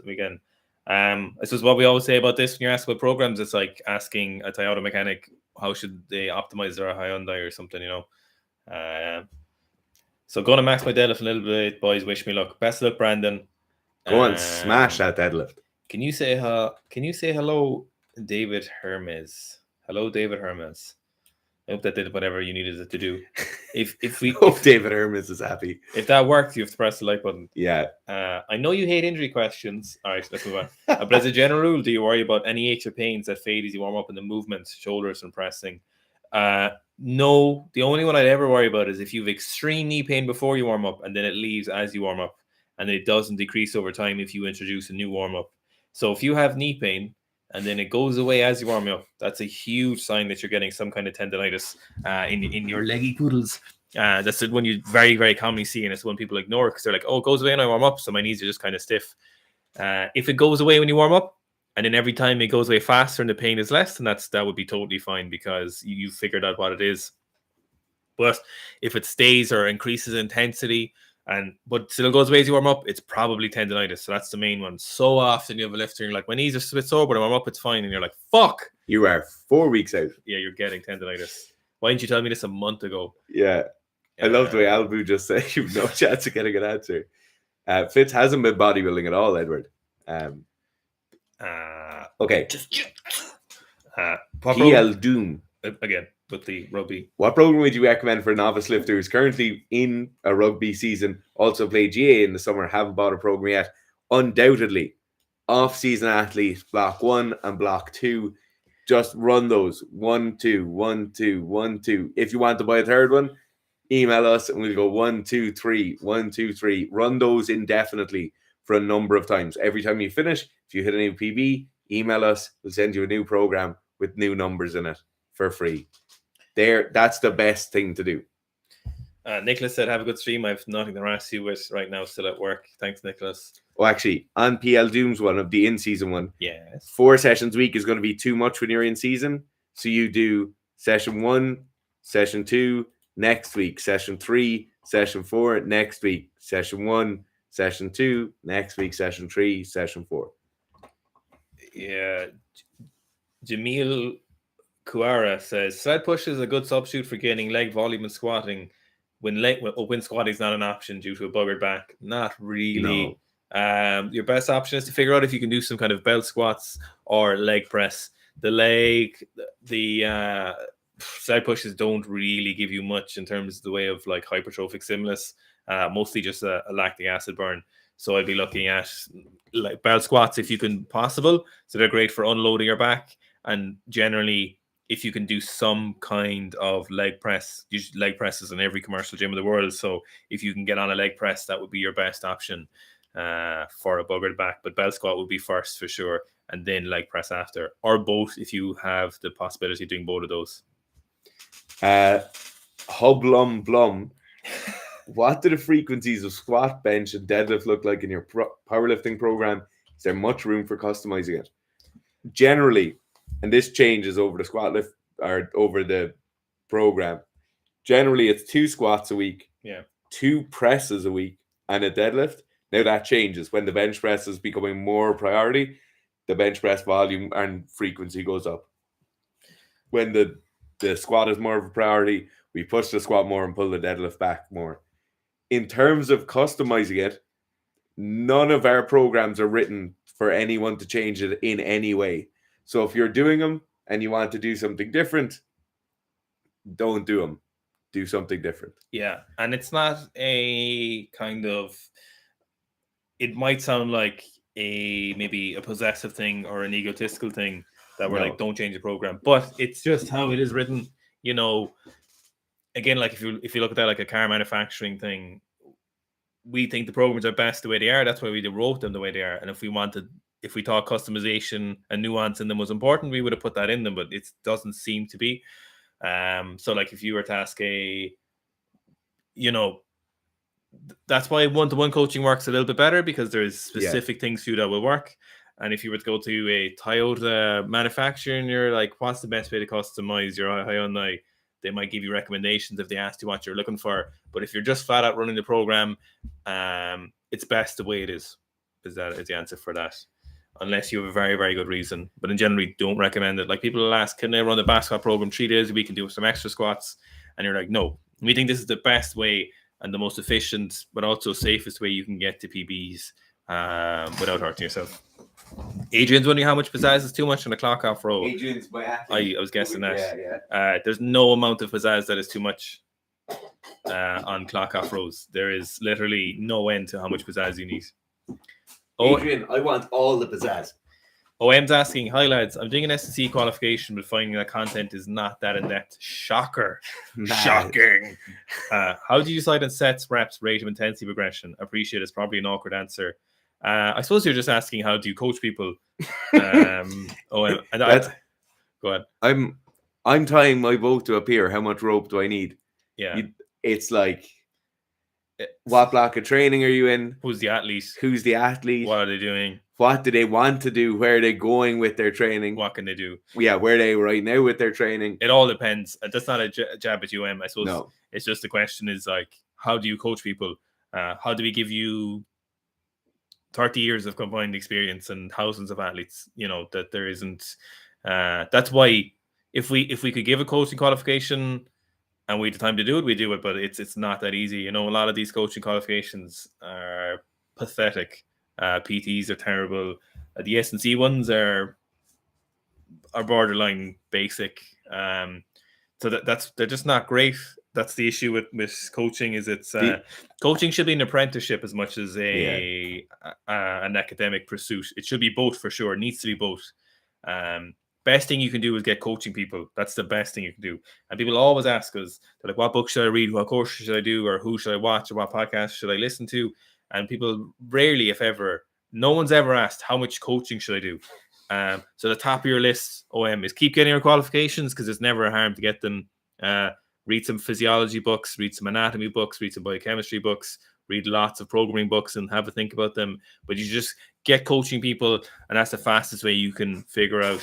again. I suppose what we always say about this when you're asked about programs, it's like asking a Toyota mechanic how should they optimize their Hyundai or something, So going to max my deadlift a little bit, boys. Wish me luck. Best of luck, Brandon. Go on, smash that deadlift. Can you say hello, David Hermes? Hello, David Hermes. I hope that did whatever you needed it to do. If David Hermes is happy. If that works, you have to press the like button. Yeah. I know you hate injury questions. All right, let's move on. But as a general rule, do you worry about any aches or pains that fade as you warm up in the movements, shoulders and pressing? No. The only one I'd ever worry about is if you have extreme knee pain before you warm up and then it leaves as you warm up, and it doesn't decrease over time if you introduce a new warm up. So if you have knee pain and then it goes away as you warm up, that's a huge sign that you're getting some kind of tendonitis in your leggy poodles. That's the one you very, very commonly see, and it's one people ignore because they're like, oh, it goes away when I warm up, so my knees are just kind of stiff. If it goes away when you warm up, and then every time it goes away faster and the pain is less, then that would be totally fine because you figured out what it is. But if it stays or increases intensity, but still goes away as you warm up, it's probably tendonitis. So that's the main one. So often you have a lifter, and you're like, my knees are a bit sore, but I warm up, it's fine. And you're like, fuck. You are 4 weeks out. Yeah, you're getting tendonitis. Why didn't you tell me this a month ago? Yeah. I love the way Albu just said you've no chance of getting an answer. Fitz hasn't been bodybuilding at all, Edward. Okay. PL Doom. Again, with the rugby. What program would you recommend for a novice lifter who's currently in a rugby season, also play GA in the summer, haven't bought a program yet? Undoubtedly, off-season athletes, block 1 and block 2. Just run those 1, 2, 1, 2, 1, 2. If you want to buy a third one, email us and we'll go 1, 2, 3, 1, 2, 3. Run those indefinitely for a number of times. Every time you finish, if you hit a new PB, email us. We'll send you a new program with new numbers in it for free. That's the best thing to do. Nicholas said, have a good stream. I have nothing to harass you with right now, still at work. Thanks, Nicholas. Oh, actually, on PL Doom's one of the in-season one, yes, 4 sessions a week is going to be too much when you're in season. So you do session 1, session 2, next week, session 3, session 4, next week, session 1, session 2, next week, session 3, session 4. Yeah. Jamil Kuara says, sled push is a good substitute for gaining leg volume and squatting when squatting is not an option due to a buggered back. Not really. No. Your best option is to figure out if you can do some kind of belt squats or leg press. The sled pushes don't really give you much in terms of the way of like hypertrophic stimulus, mostly just a lactic acid burn. So I'd be looking at like belt squats if you can possible. So they're great for unloading your back, and generally if you can do some kind of leg press, usually leg presses in every commercial gym in the world. So if you can get on a leg press, that would be your best option for a buggered back. But belt squat would be first for sure, and then leg press after, or both if you have the possibility of doing both of those. Hublum Blum. What do the frequencies of squat, bench, and deadlift look like in your powerlifting program? Is there much room for customizing it? Generally, and this changes over the squat lift or over the program. Generally, it's 2 squats a week, 2 presses a week, and a deadlift. Now that changes when the bench press is becoming more priority. The bench press volume and frequency goes up. When the squat is more of a priority, we push the squat more and pull the deadlift back more. In terms of customizing it, none of our programs are written for anyone to change it in any way. So if you're doing them and you want to do something different, don't do them. Do something different. Yeah, and it's not a kind of, it might sound like maybe a possessive thing or an egotistical thing that we're like, don't change the program, but it's just how it is written. You know, again, like if you look at that like a car manufacturing thing, we think the programs are best the way they are. That's why we wrote them the way they are. And if we thought customization and nuance in them was important, we would have put that in them, but it doesn't seem to be. So like if you were to ask that's why one-to-one coaching works a little bit better, because there's specific things to you that will work. And if you were to go to a Toyota manufacturer and you're like, what's the best way to customize your Hyundai? They might give you recommendations if they ask you what you're looking for. But if you're just flat out running the program, it's best the way it is. Is the answer for that? Unless you have a very, very good reason. But in general, don't recommend it. Like people will ask, can they run the back squat program 3 days a week and do some extra squats? And you're like, no. We think this is the best way and the most efficient, but also safest way you can get to PBs without hurting yourself. Adrian's wondering how much pizzazz is too much on a clock off row. Adrian's my athlete. I was guessing that. There's no amount of pizzazz that is too much on clock off rows. There is literally no end to how much pizzazz you need. Adrian, I want all the pizzazz. OM's asking, hi lads, I'm doing an SSC qualification, but finding that content is not that in depth. Shocker. Shocking. How do you decide on sets, reps, rate of intensity progression? Appreciate it's probably an awkward answer. I suppose you're just asking, how do you coach people? Go ahead. I'm tying my boat to a pier. How much rope do I need? Yeah. It's like, what block of training are you in? Who's the athlete? What are they doing? What do they want to do? Where are they going with their training? What can they do? Yeah, where are they right now with their training? It all depends. That's not a jab at UM. I suppose no. It's just the question is like, how do you coach people? How do we give you 30 years of combined experience and thousands of athletes? You know, that there isn't. That's why if we could give a coaching qualification, and we had the time to do it, we do it. But it's not that easy. You know, a lot of these coaching qualifications are pathetic. PTs are terrible. The S&C ones are borderline basic. So they're just not great. That's the issue with coaching. Is coaching should be an apprenticeship as much as an academic pursuit. It should be both for sure. It needs to be both. Best thing you can do is get coaching people. That's the best thing you can do. And people always ask us, they're like, what book should I read? What course should I do? Or who should I watch? Or what podcast should I listen to? And people rarely, if ever, no one's ever asked, how much coaching should I do? So the top of your list, OM, is keep getting your qualifications, because it's never a harm to get them. Read some physiology books, read some anatomy books, read some biochemistry books, read lots of programming books and have a think about them. But you just get coaching people, and that's the fastest way you can figure out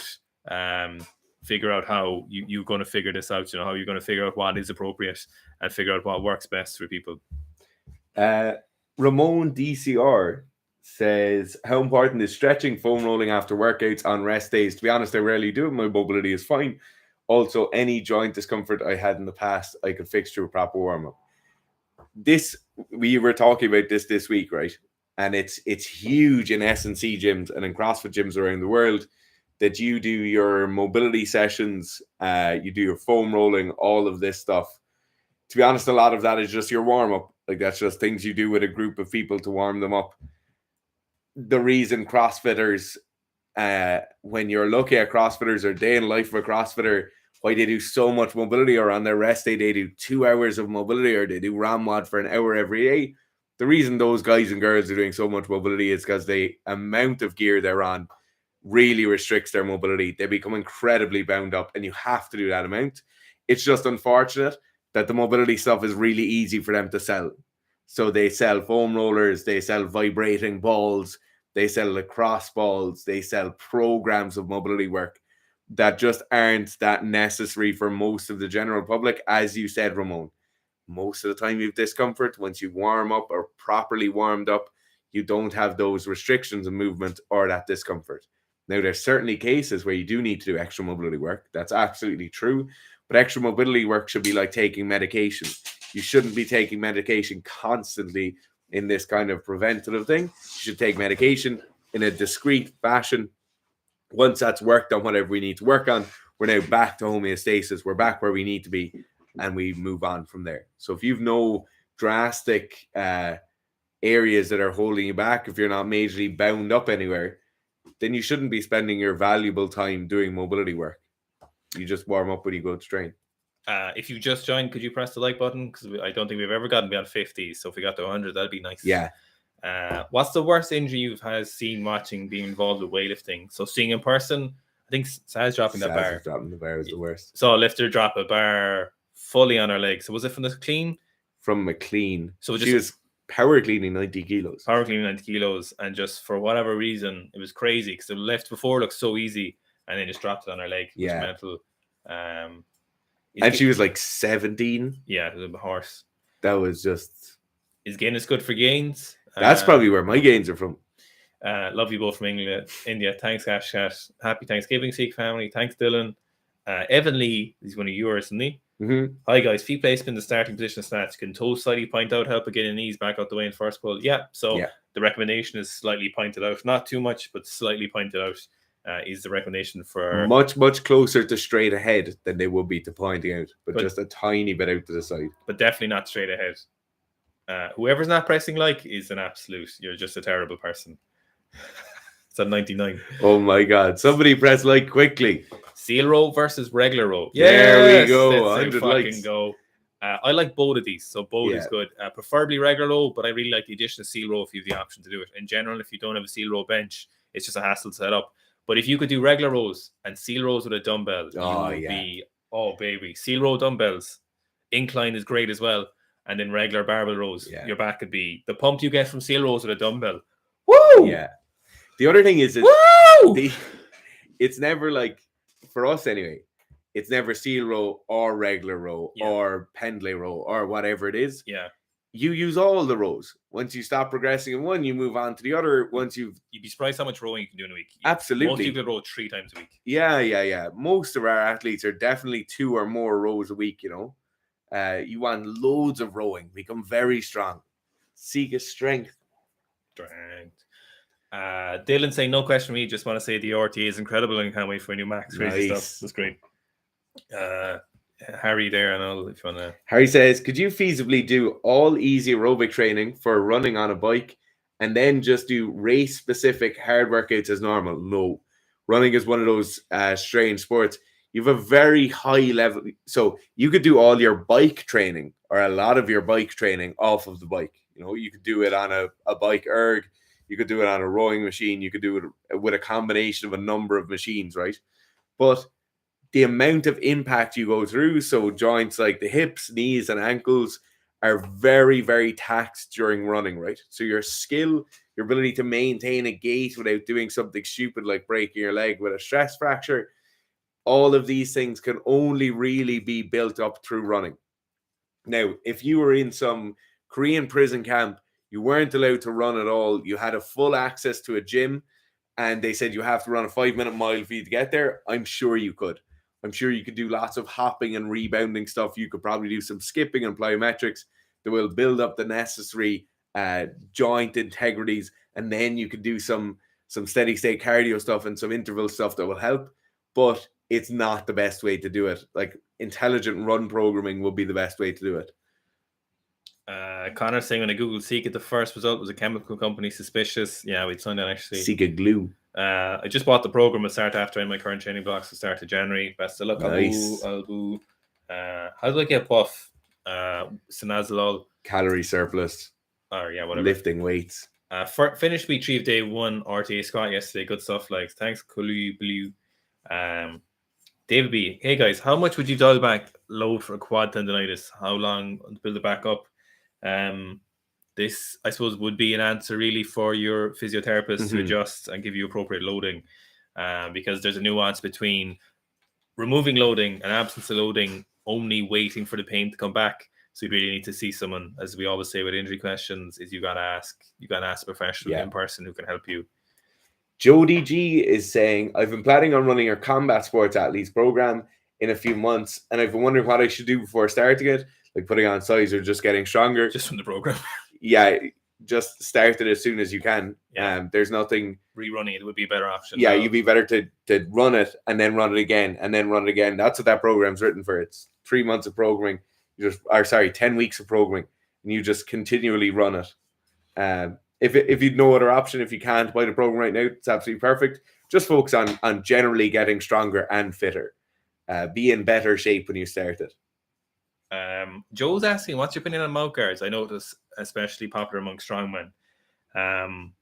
how you're going to figure this out. You know, how you're going to figure out what is appropriate and figure out what works best for people. Ramon DCR says, how important is stretching, foam rolling after workouts on rest days? To be honest, I rarely do it. My mobility is fine. Also, any joint discomfort I had in the past, I could fix through a proper warm-up. We were talking about this week, right? And it's huge in S&C gyms and in CrossFit gyms around the world that you do your mobility sessions, you do your foam rolling, all of this stuff. To be honest, a lot of that is just your warm-up. Like, that's just things you do with a group of people to warm them up. The reason CrossFitters, when you're looking at CrossFitters or day in life of a CrossFitter, why they do so much mobility, or on their rest day they do 2 hours of mobility, or they do RAMWOD for an hour every day. The reason those guys and girls are doing so much mobility is because the amount of gear they're on really restricts their mobility. They become incredibly bound up, and you have to do that amount. It's just unfortunate that the mobility stuff is really easy for them to sell. So they sell foam rollers, they sell vibrating balls, they sell lacrosse balls, they sell programs of mobility work that just aren't that necessary for most of the general public. As you said, Ramon, most of the time you have discomfort. Once you warm up or properly warmed up, you don't have those restrictions of movement or that discomfort. Now, there's certainly cases where you do need to do extra mobility work. That's absolutely true. But extra mobility work should be like taking medication. You shouldn't be taking medication constantly in this kind of preventative thing. You should take medication in a discrete fashion. Once that's worked on whatever we need to work on, we're now back to homeostasis. We're back where we need to be, and we move on from there. So if you've no drastic areas that are holding you back, if you're not majorly bound up anywhere, then you shouldn't be spending your valuable time doing mobility work. You just warm up when you go to train. If you just joined, could you press the like button? Because I don't think we've ever gotten beyond 50. So if we got to 100, that'd be nice. Yeah. What's the worst injury you've seen watching being involved with weightlifting? So seeing in person, I think Saz dropping that bar. Dropping the bar is the worst. So a lifter drop a bar fully on her leg. So was it from the clean? From McLean. So she was power cleaning 90 kilos. Power cleaning 90 kilos. And just for whatever reason, it was crazy because the lift before looked so easy and then just dropped it on her leg. It was mental. And she was like 17. Yeah, it was a horse. That was just... Is Guinness good for gains? That's probably where my gains are from. Love you both from India. Thanks, Ash Cat. Happy Thanksgiving, Sikh family. Thanks, Dylan. Evan Lee is one of yours, isn't he? Mm-hmm. Hi, guys. Feet placement in the starting position snatch. Can toes slightly point out, help getting knees back out the way in first pull. Yeah, so the recommendation is slightly pointed out. Not too much, but slightly pointed out is the recommendation for... Much closer to straight ahead than they would be to pointing out, but just a tiny bit out to the side. But definitely not straight ahead. Whoever's not pressing like is an absolute. You're just a terrible person. It's at 99. Oh my God. Somebody press like quickly. Seal row versus regular row. There we go. 100 likes. Go. I like both of these. So both is good. Preferably regular row, but I really like the addition of seal row if you have the option to do it. In general, if you don't have a seal row bench, it's just a hassle to set up. But if you could do regular rows and seal rows with a dumbbell, you would be, baby. Seal row dumbbells. Incline is great as well. And then regular barbell rows, your back could be the pump you get from seal rows with a dumbbell. Woo! Yeah. The other thing is, it's never like, for us anyway, it's never seal row or regular row or pendlay row or whatever it is. Yeah. You use all the rows. Once you stop progressing in one, you move on to the other. You'd be surprised how much rowing you can do in a week. Absolutely. Most people row 3 times a week. Yeah. Most of our athletes are definitely 2 or more rows a week, you know. You want loads of rowing. Become very strong. Seek a strength. Dylan saying, no question for me. Just want to say the RTA is incredible and can't wait for a new Max. Crazy stuff. That's great. Harry there, and all, if you want to. Harry says, could you feasibly do all easy aerobic training for running on a bike and then just do race specific hard workouts as normal? No. Running is one of those strange sports. You have a very high level. So you could do all your bike training or a lot of your bike training off of the bike. You know, you could do it on a bike erg. You could do it on a rowing machine. You could do it with a combination of a number of machines, right? But the amount of impact you go through, so joints like the hips, knees, and ankles are very, very taxed during running, right? So your skill, your ability to maintain a gait without doing something stupid like breaking your leg with a stress fracture, all of these things can only really be built up through running. Now, if you were in some Korean prison camp, you weren't allowed to run at all. You had a full access to a gym, and they said you have to run a 5-minute mile for you to get there. I'm sure you could. I'm sure you could do lots of hopping and rebounding stuff. You could probably do some skipping and plyometrics that will build up the necessary joint integrities, and then you could do some steady state cardio stuff and some interval stuff that will help. But it's not the best way to do it. Like intelligent run programming will be the best way to do it. Connor saying when I Googled Seek, the first result was a chemical company suspicious. Yeah, we'd signed that actually. Seek a glue. I just bought the program. I'll start after in my current training blocks to start of January. Best of luck. Nice. Albu. How do I get puff? Sinazolol. Calorie surplus. Or yeah, whatever. Lifting weights. Finished week 3 of day 1 RTA squat yesterday. Good stuff. Like thanks, Kulu Blue. David B. Hey guys, how much would you dial back load for a quad tendonitis? How long to build it back up? This, I suppose, would be an answer really for your physiotherapist to adjust and give you appropriate loading, because there's a nuance between removing loading and absence of loading, only waiting for the pain to come back. So you really need to see someone, as we always say with injury questions, is you got to ask a professional in person who can help you. Jody G is saying, I've been planning on running our combat sports athletes program in a few months, and I've been wondering what I should do before starting it, like putting on size or just getting stronger. Just from the program. Yeah, just start it as soon as you can. Yeah. There's nothing. Rerunning it would be a better option. Yeah, you'd be better to run it and then run it again and then run it again. That's what that program's written for. It's 3 months of programming. 10 weeks of programming, and you just continually run it. If you'd no other option, if you can't buy the program right now, it's absolutely perfect. Just focus on generally getting stronger and fitter. Be in better shape when you start it. Joe's asking, what's your opinion on mouth guards? I know it's especially popular among strongmen.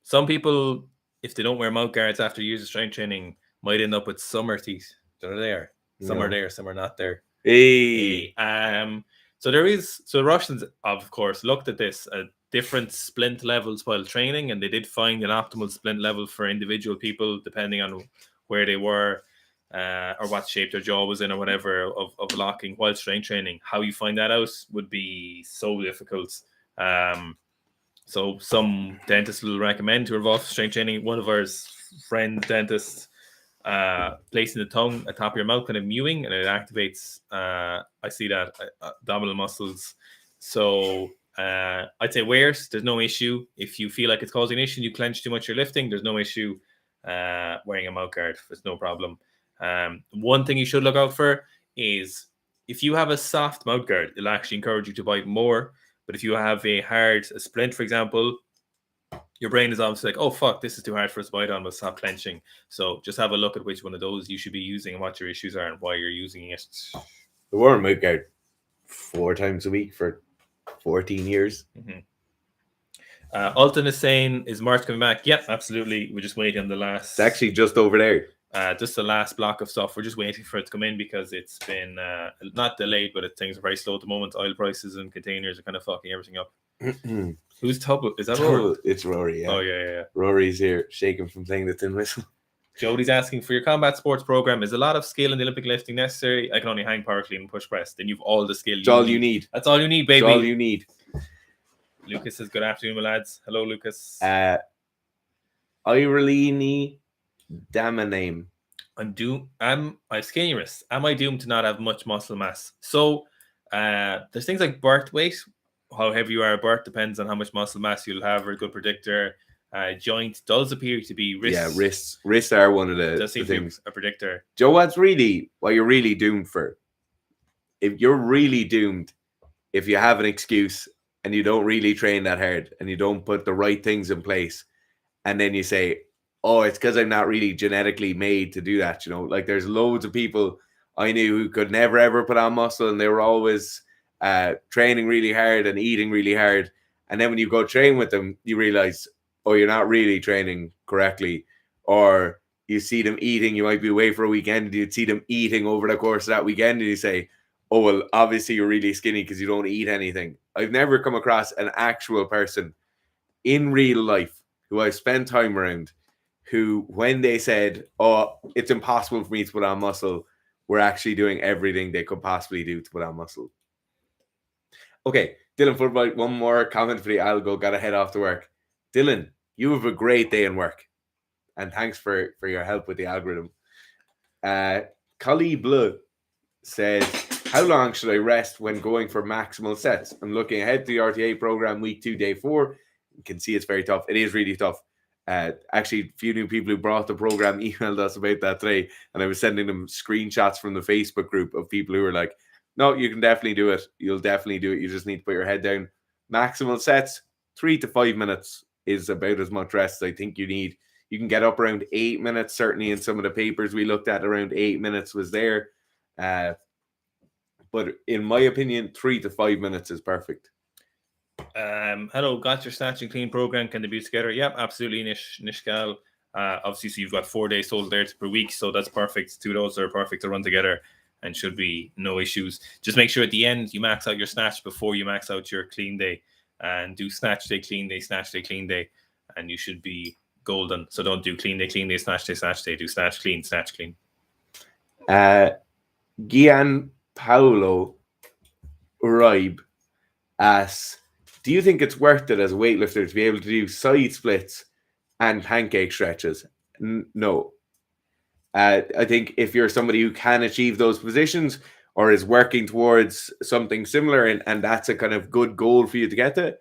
Some people, if they don't wear mouth guards after years of strength training, might end up with summer teeth. They're there. Some are there, some are not there. Hey. So the Russians, of course, looked at this at different splint levels while training, and they did find an optimal splint level for individual people depending on where they were. Or what shape their jaw was in or whatever of locking while strength training. How you find that out would be so difficult. So some dentists will recommend to involve strength training. One of our friends, dentists, placing the tongue atop your mouth, kind of mewing, and it activates, I see that, abdominal muscles. So I'd say wears, there's no issue. If you feel like it's causing an issue, you clench too much you're lifting, there's no issue wearing a mouth guard. It's no problem. One thing you should look out for is if you have a soft mouth guard, it'll actually encourage you to bite more. But if you have a splint, for example, your brain is obviously like, oh, fuck, this is too hard for us to bite on, but stop clenching. So just have a look at which one of those you should be using and what your issues are and why you're using it. I wore a mouth guard 4 times a week for 14 years. Alton is saying, is March coming back? Yep, absolutely. We're just waiting on the last. It's actually just over there. Just the last block of stuff. We're just waiting for it to come in because it's been not delayed, but things are very slow at the moment. Oil prices and containers are kind of fucking everything up. Who's top? Is that Rory? It's Rory, yeah. Oh, yeah. Rory's here, shaking from playing the tin whistle. Jody's asking, for your combat sports program, is a lot of skill in the Olympic lifting necessary? I can only hang, power clean, and push press. Then you've all the skill. That's all you need. That's all you need, baby. That's all you need. Lucas says, good afternoon, my lads. Hello, Lucas. Irelini Damaname. I'm skinny wrist. Am I doomed to not have much muscle mass? So There's things like birth weight. How heavy you are at birth depends on how much muscle mass you'll have, or a good predictor. Joint does appear to be wrists. Wrists are one of the things. A predictor. Joe, what you're really doomed for? If you're really doomed, if you have an excuse and you don't really train that hard and you don't put the right things in place, and then you say, "Oh, it's because I'm not really genetically made to do that." You know, like there's loads of people I knew who could never ever put on muscle, and they were always training really hard and eating really hard. And then when you go train with them, you realize, oh, you're not really training correctly. Or you see them eating, you might be away for a weekend, and you'd see them eating over the course of that weekend, and you say, oh, well, obviously you're really skinny because you don't eat anything. I've never come across an actual person in real life who I've spent time around who, when they said, oh, it's impossible for me to put on muscle, were actually doing everything they could possibly do to put on muscle. Okay, Dylan Football, one more comment for the algo. Got to head off to work. Dylan, you have a great day in work. And thanks for your help with the algorithm. Collie Bleu says, how long should I rest when going for maximal sets? I'm looking ahead to the RTA program, week 2, day 4. You can see it's very tough. It is really tough. Actually, a few new people who brought the program emailed us about that today, and I was sending them screenshots from the Facebook group of people who were like, no, you can definitely do it. You'll definitely do it. You just need to put your head down. Maximal sets, 3 to 5 minutes is about as much rest as I think you need. You can get up around 8 minutes. Certainly in some of the papers we looked at, around 8 minutes was there. But in my opinion, 3 to 5 minutes is perfect. Hello, got your snatch and clean program? Can they be together? Yep, absolutely, Nishkal. Obviously, so you've got 4 days total there per week, so that's perfect. 2 of those are perfect to run together and should be no issues. Just make sure at the end you max out your snatch before you max out your clean day, and do snatch day, clean day, snatch day, clean day, and you should be golden. So don't do clean day, snatch day, snatch day. Do snatch, clean, snatch, clean. Gian Paolo Uribe asks, do you think it's worth it as a weightlifter to be able to do side splits and pancake stretches? No. I think if you're somebody who can achieve those positions or is working towards something similar, and that's a kind of good goal for you to get to,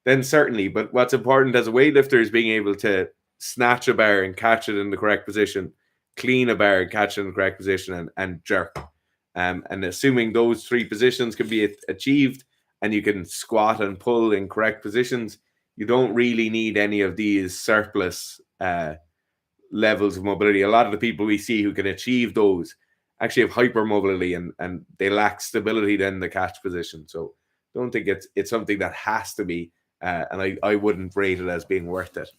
then certainly. But what's important as a weightlifter is being able to snatch a bar and catch it in the correct position, clean a bar and catch it in the correct position, and jerk. And assuming those 3 positions can be achieved and you can squat and pull in correct positions, you don't really need any of these surplus levels of mobility. A lot of the people we see who can achieve those actually have hypermobility and they lack stability then in the catch position. So don't think it's something that has to be, and I wouldn't rate it as being worth it.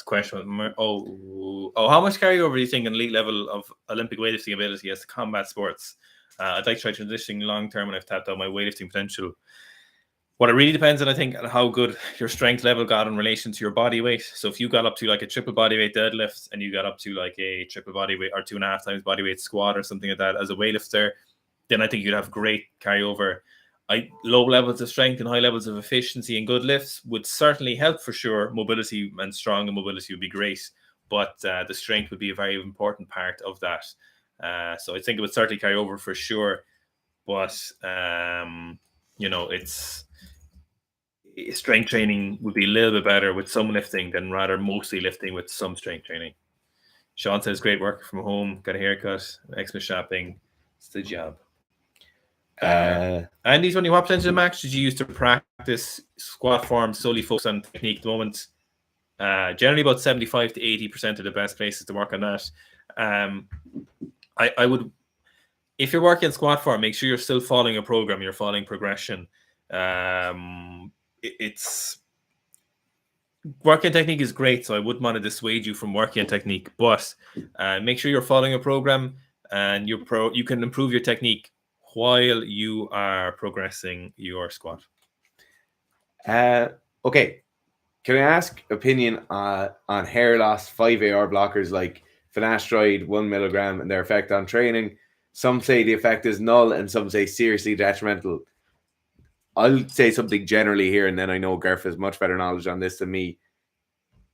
Question. How much carryover do you think an elite level of Olympic weightlifting ability as to combat sports? I'd like to try transitioning long term, and I've tapped out my weightlifting potential. What it really depends on, I think, on how good your strength level got in relation to your body weight. So if you got up to like a triple body weight deadlift and you got up to like a triple body weight or 2.5 times body weight squat or something like that as a weightlifter, then I think you'd have great carryover. Low levels of strength and high levels of efficiency and good lifts would certainly help for sure. Mobility and strong mobility would be great, but the strength would be a very important part of that. So I think it would certainly carry over for sure. But, it's strength training would be a little bit better with some lifting than rather mostly lifting with some strength training. Sean says, great work from home, got a haircut, Xmas shopping. It's the job. Andy's only what percentage of the max did you use to practice squat form solely focused on technique at the moment? Generally about 75 to 80% of the best places to work on that. I would, if you're working squat form, make sure you're still following a program, you're following progression. It's working technique is great, so I wouldn't want to dissuade you from working technique, but make sure you're following a program and you can improve your technique while you are progressing your squat. Okay. Can I ask opinion on hair loss 5AR blockers like finasteride 1 milligram and their effect on training? Some say the effect is null and some say seriously detrimental. I'll say something generally here, and then I know Garth has much better knowledge on this than me.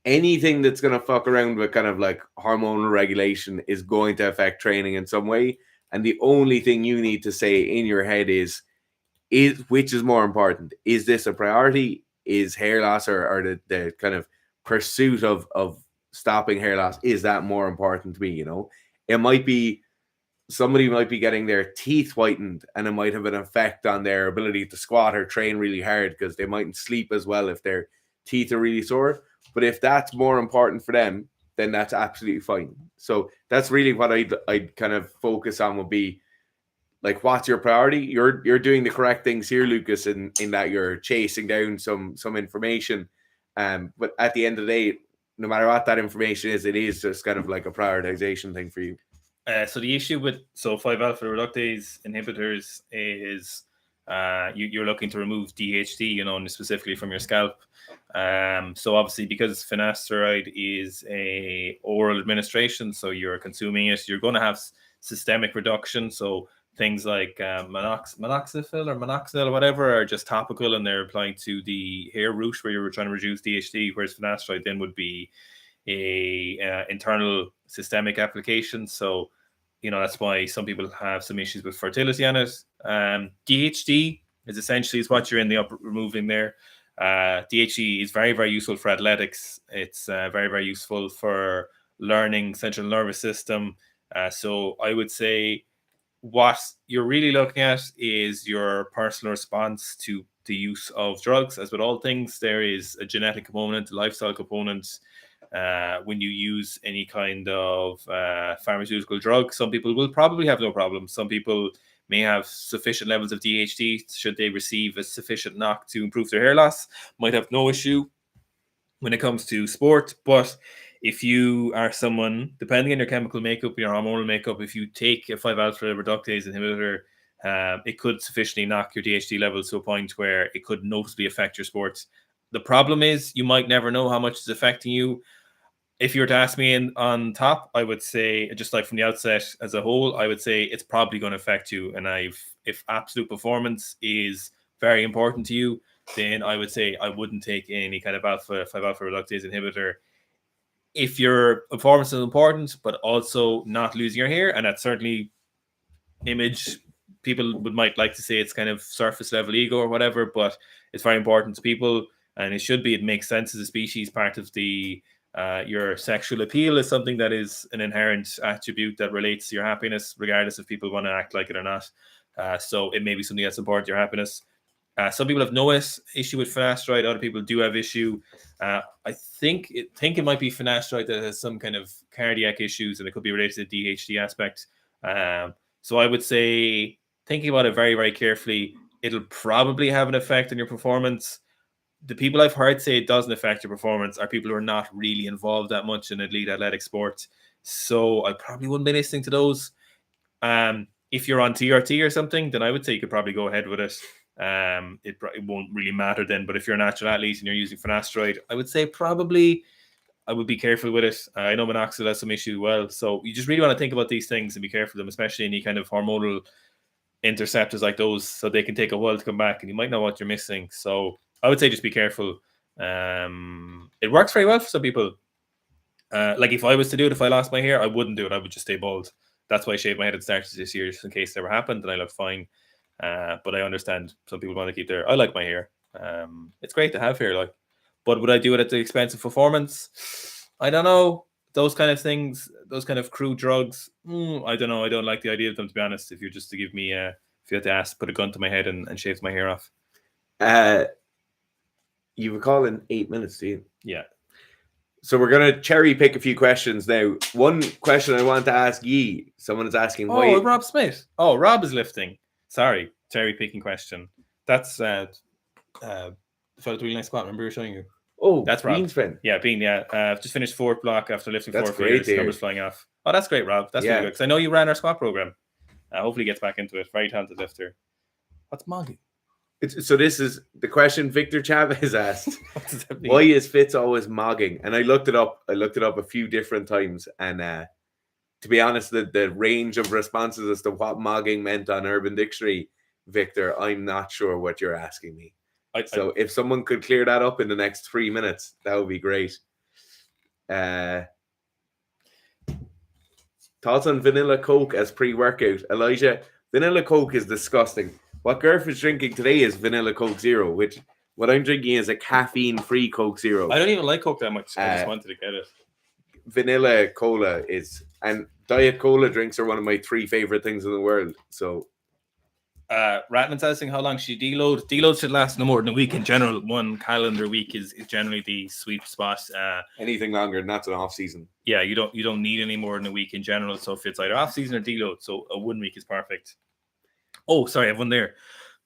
Anything that's going to fuck around with kind of like hormonal regulation is going to affect training in some way. And the only thing you need to say in your head is which is more important? Is this a priority? Is hair loss or the kind of pursuit of stopping hair loss, is that more important to me? You know, it might be somebody might be getting their teeth whitened and it might have an effect on their ability to squat or train really hard because they mightn't sleep as well if their teeth are really sore. But if that's more important for them, then that's absolutely fine. So that's really what I'd kind of focus on, would be like, what's your priority? You're doing the correct things here, Lucas, in that you're chasing down some information. But at the end of the day, no matter what that information is, it is just kind of like a prioritization thing for you. So the issue with 5-alpha reductase inhibitors is you're looking to remove DHT, you know, specifically from your scalp. So obviously, because finasteride is a oral administration, so you're consuming it, you're going to have systemic reduction. So things like minoxidil or minoxidil or whatever are just topical, and they're applying to the hair root where you're trying to reduce DHT, whereas finasteride then would be a internal systemic application. So, you know, that's why some people have some issues with fertility on it. DHT is essentially what you're in the upper removing there. DHT is very, very useful for athletics. It's very, very useful for learning central nervous system. So I would say what you're really looking at is your personal response to the use of drugs. As with all things, there is a genetic component, a lifestyle component. When you use any kind of pharmaceutical drug, some people will probably have no problem. Some people may have sufficient levels of DHT should they receive a sufficient knock to improve their hair loss, might have no issue when it comes to sport. But if you are someone, depending on your chemical makeup, your hormonal makeup, if you take a 5-alpha reductase inhibitor, it could sufficiently knock your DHT levels to a point where it could noticeably affect your sports. The problem is you might never know how much it's affecting you. If you were to ask me on top, I would say, just like from the outset as a whole, I would say it's probably going to affect you. And if absolute performance is very important to you, then I would say I wouldn't take any kind of 5-alpha reductase inhibitor. If your performance is important, but also not losing your hair, and that's certainly image, people might like to say it's kind of surface level ego or whatever, but it's very important to people, and it should be. It makes sense as a species. Part of the your sexual appeal is something that is an inherent attribute that relates to your happiness, regardless if people want to act like it or not. So it may be something that's important to your happiness. Some people have no issue with finasteride. Other people do have issue. I think it might be finasteride that has some kind of cardiac issues, and it could be related to the DHT aspect. So I would say, thinking about it very, very carefully, it'll probably have an effect on your performance. The people I've heard say it doesn't affect your performance are people who are not really involved that much in elite athletic sports. So I probably wouldn't be listening to those. If you're on TRT or something, then I would say you could probably go ahead with it. It won't really matter then. But if you're a natural athlete and you're using finasteride, I would say probably I would be careful with it. I know minoxidil has some issue as well. So you just really want to think about these things and be careful of them, especially any kind of hormonal interceptors like those, so they can take a while to come back and you might know what you're missing. So I would say just be careful. It works very well for some people. Like if I was to do it, if I lost my hair, I wouldn't do it. I would just stay bald. That's why I shaved my head at the start of this year, just in case it ever happened, and I look fine. But I understand some people want to keep their. I like my hair. It's great to have hair, like. But would I do it at the expense of performance? I don't know. Those kind of things, those kind of crude drugs. I don't know. I don't like the idea of them, to be honest. If you're just to give me, if you had to ask, put a gun to my head and shave my hair off. You were calling 8 minutes, do you? Yeah. So we're going to cherry pick a few questions now. One question I want to ask ye. Someone is asking why. Oh, Rob Smith. Oh, Rob is lifting. Sorry, cherry picking question. That's the fellow doing nice squat. Remember we were showing you? Oh, that's Rob. Bean's friend. Yeah, Bean. Yeah, just finished fourth block after lifting that's 4 years. Numbers flying off. Oh, that's great, Rob. That's really good, because I know you ran our squat program. Hopefully, he gets back into it. Very talented lifter. What's mogging? So this is the question Victor Chavez asked. Why is Fitz always mogging? And I looked it up. A few different times, and to be honest, the range of responses as to what mogging meant on Urban Dictionary, Victor, I'm not sure what you're asking me. So if someone could clear that up in the next 3 minutes, that would be great. Thoughts on vanilla Coke as pre-workout? Elijah, vanilla Coke is disgusting. What Gareth is drinking today is vanilla Coke Zero, which what I'm drinking is a caffeine-free Coke Zero. I don't even like Coke that much. I just wanted to get it. Vanilla cola is, and Diet Cola drinks are one of my 3 favorite things in the world. So, Ratman's asking how long should you deload? Deload should last no more than a week in general. 1 calendar week is generally the sweet spot. Anything longer than that's an off season. Yeah, you don't need any more than a week in general. So if it's either off season or deload, so a 1 week is perfect. Oh, sorry, I have one there.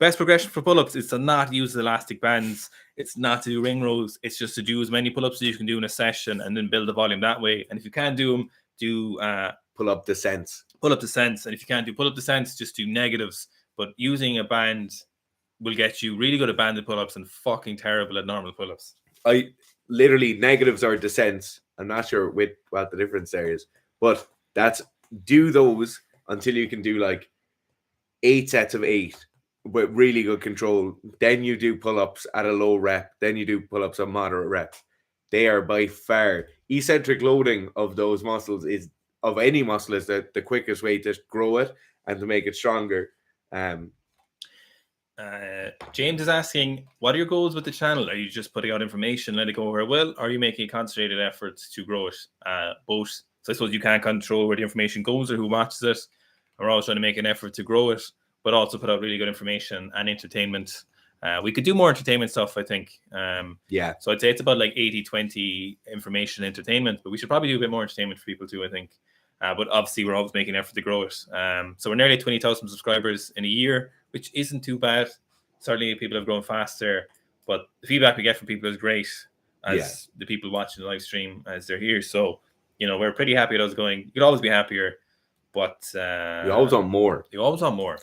Best progression for pull-ups is to not use elastic bands. It's not to do ring rows. It's just to do as many pull-ups as you can do in a session and then build the volume that way. And if you can't do them, do pull-up descents. Pull-up descents. And if you can't do pull-up descents, just do negatives. But using a band will get you really good at banded pull-ups and fucking terrible at normal pull-ups. I literally negatives are descents. I'm not sure what the difference there is, but do those until you can do like 8 sets of 8 with really good control. Then you do pull-ups at a low rep. Then you do pull-ups at moderate rep. They are by far eccentric loading of those muscles is of any muscle is the quickest way to grow it and to make it stronger. James is asking, what are your goals with the channel? Are you just putting out information, let it go where it will, or are you making concentrated efforts to grow it? Both. So I suppose you can't control where the information goes or who watches it. We're always trying to make an effort to grow it, but also put out really good information and entertainment. We could do more entertainment stuff, I think. Yeah. So I'd say it's about like 80-20 information entertainment, but we should probably do a bit more entertainment for people too, I think. But obviously, we're always making an effort to grow it. So we're nearly 20,000 subscribers in a year, which isn't too bad. Certainly, people have grown faster, but the feedback we get from people is great as the people watching the live stream as they're here. So, we're pretty happy with us going. You could always be happier, but you always want more. You always want more.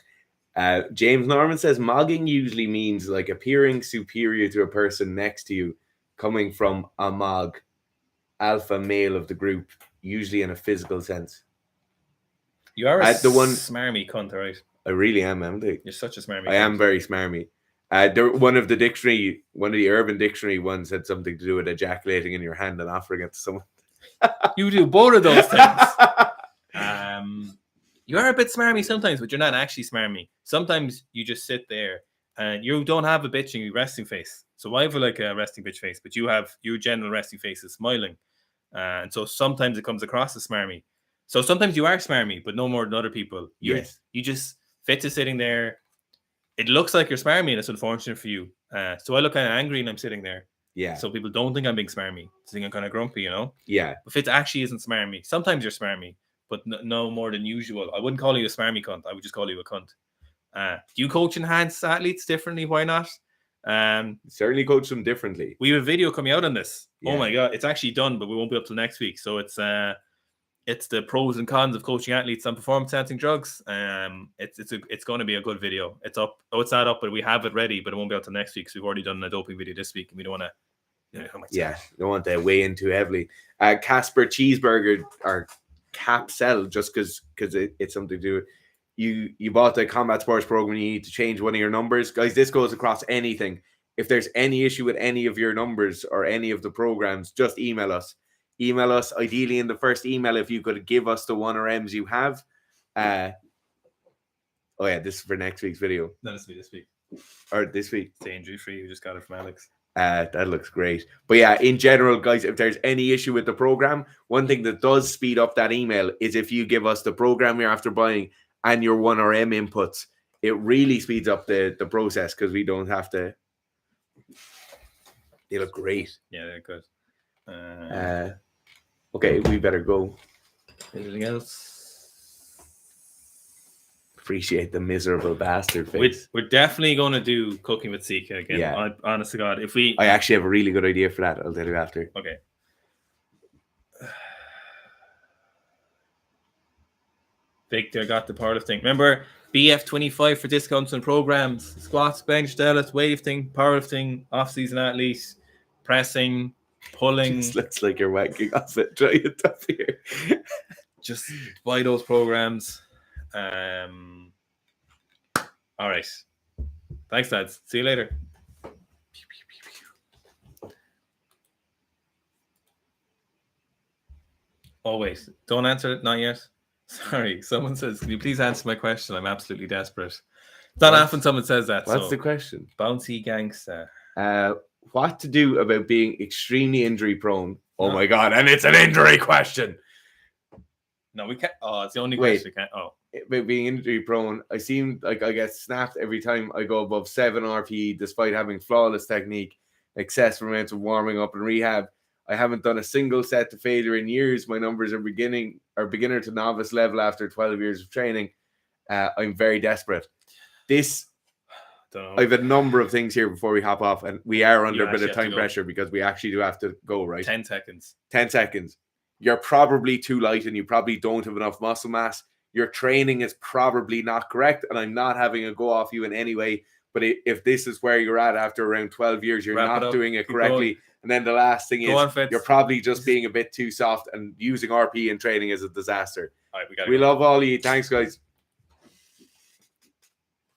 James Norman says mogging usually means like appearing superior to a person next to you, coming from a mog, alpha male of the group, usually in a physical sense. You are a smarmy cunt, right? I really am, Emily. You're such a smarmy. I am very smarmy. One of the Urban Dictionary ones had something to do with ejaculating in your hand and offering it to someone. You do both of those things. You are a bit smarmy sometimes, but you're not actually smarmy. Sometimes you just sit there and you don't have a bitching resting face. So I have like a resting bitch face, but your general resting face is smiling. And so sometimes it comes across as smarmy. So sometimes you are smarmy, but no more than other people. You just fit to sitting there. It looks like you're smarmy, and it's unfortunate for you. So I look kind of angry, and I'm sitting there. Yeah. So people don't think I'm being smarmy. They think I'm kind of grumpy, Yeah. But Fitz actually isn't smarmy. Sometimes you're smarmy, but no more than usual. I wouldn't call you a smarmy cunt. I would just call you a cunt. Do you coach enhanced athletes differently? Why not? Certainly coach them differently. We have a video coming out on this. Yeah. Oh my god, it's actually done, but we won't be up till next week. So it's the pros and cons of coaching athletes on performance enhancing drugs. It's going to be a good video. It's up. Oh, it's not up, but we have it ready, but it won't be out till next week. So we've already done a doping video this week, and we don't want to. Don't want to weigh in too heavily. Casper Cheeseburger or Capsel, just because it's something to do with. You bought the combat sports program, you need to change one of your numbers. Guys, this goes across anything. If there's any issue with any of your numbers or any of the programs, just email us. Email us, ideally in the first email, if you could give us the 1RMs you have. This is for next week's video. No, this will be this week. Or this week. Stay injury free. We just got it from Alex. That looks great. But yeah, in general, guys, if there's any issue with the program, one thing that does speed up that email is if you give us the program you're after buying and your 1RM inputs. It really speeds up the process because we don't have to. They look great. Yeah, they're good. Okay, we better go. Anything else? Appreciate the miserable bastard face. We're definitely going to do cooking with Sika again. Yeah. Honest to God, I actually have a really good idea for that. I'll tell you after. Okay. Victor got the powerlifting. Remember, BF25 for discounts and programs. Squats, bench, deadlift, weightlifting, powerlifting, off-season athletes, pressing, pulling. It looks like you're wanking off it. Try it up here. Just buy those programs. All right. Thanks, lads. See you later. Oh, wait. Don't answer it. Not yet. Sorry, someone says, can you please answer my question? I'm absolutely desperate. It's not often someone says that. What's so. the question? Bouncy gangster. What to do about being extremely injury prone? Oh my God. And it's an injury question. No, we can't. Oh, it's the only question we can't. Oh. About being injury prone, I seem like I get snapped every time I go above 7 RPE despite having flawless technique, excessive amounts of warming up and rehab. I haven't done a single set to failure in years. My numbers are beginner to novice level after 12 years of training. I'm very desperate. I have a number of things here before we hop off, and we are under a bit of time pressure because we actually do have to go, right? 10 seconds. 10 seconds. You're probably too light and you probably don't have enough muscle mass. Your training is probably not correct, and I'm not having a go off you in any way. But if this is where you're at after around 12 years, you're not doing it correctly. And then the last thing is you're probably just being a bit too soft, and using RP in training is a disaster. All right, we love all of you. Thanks, guys.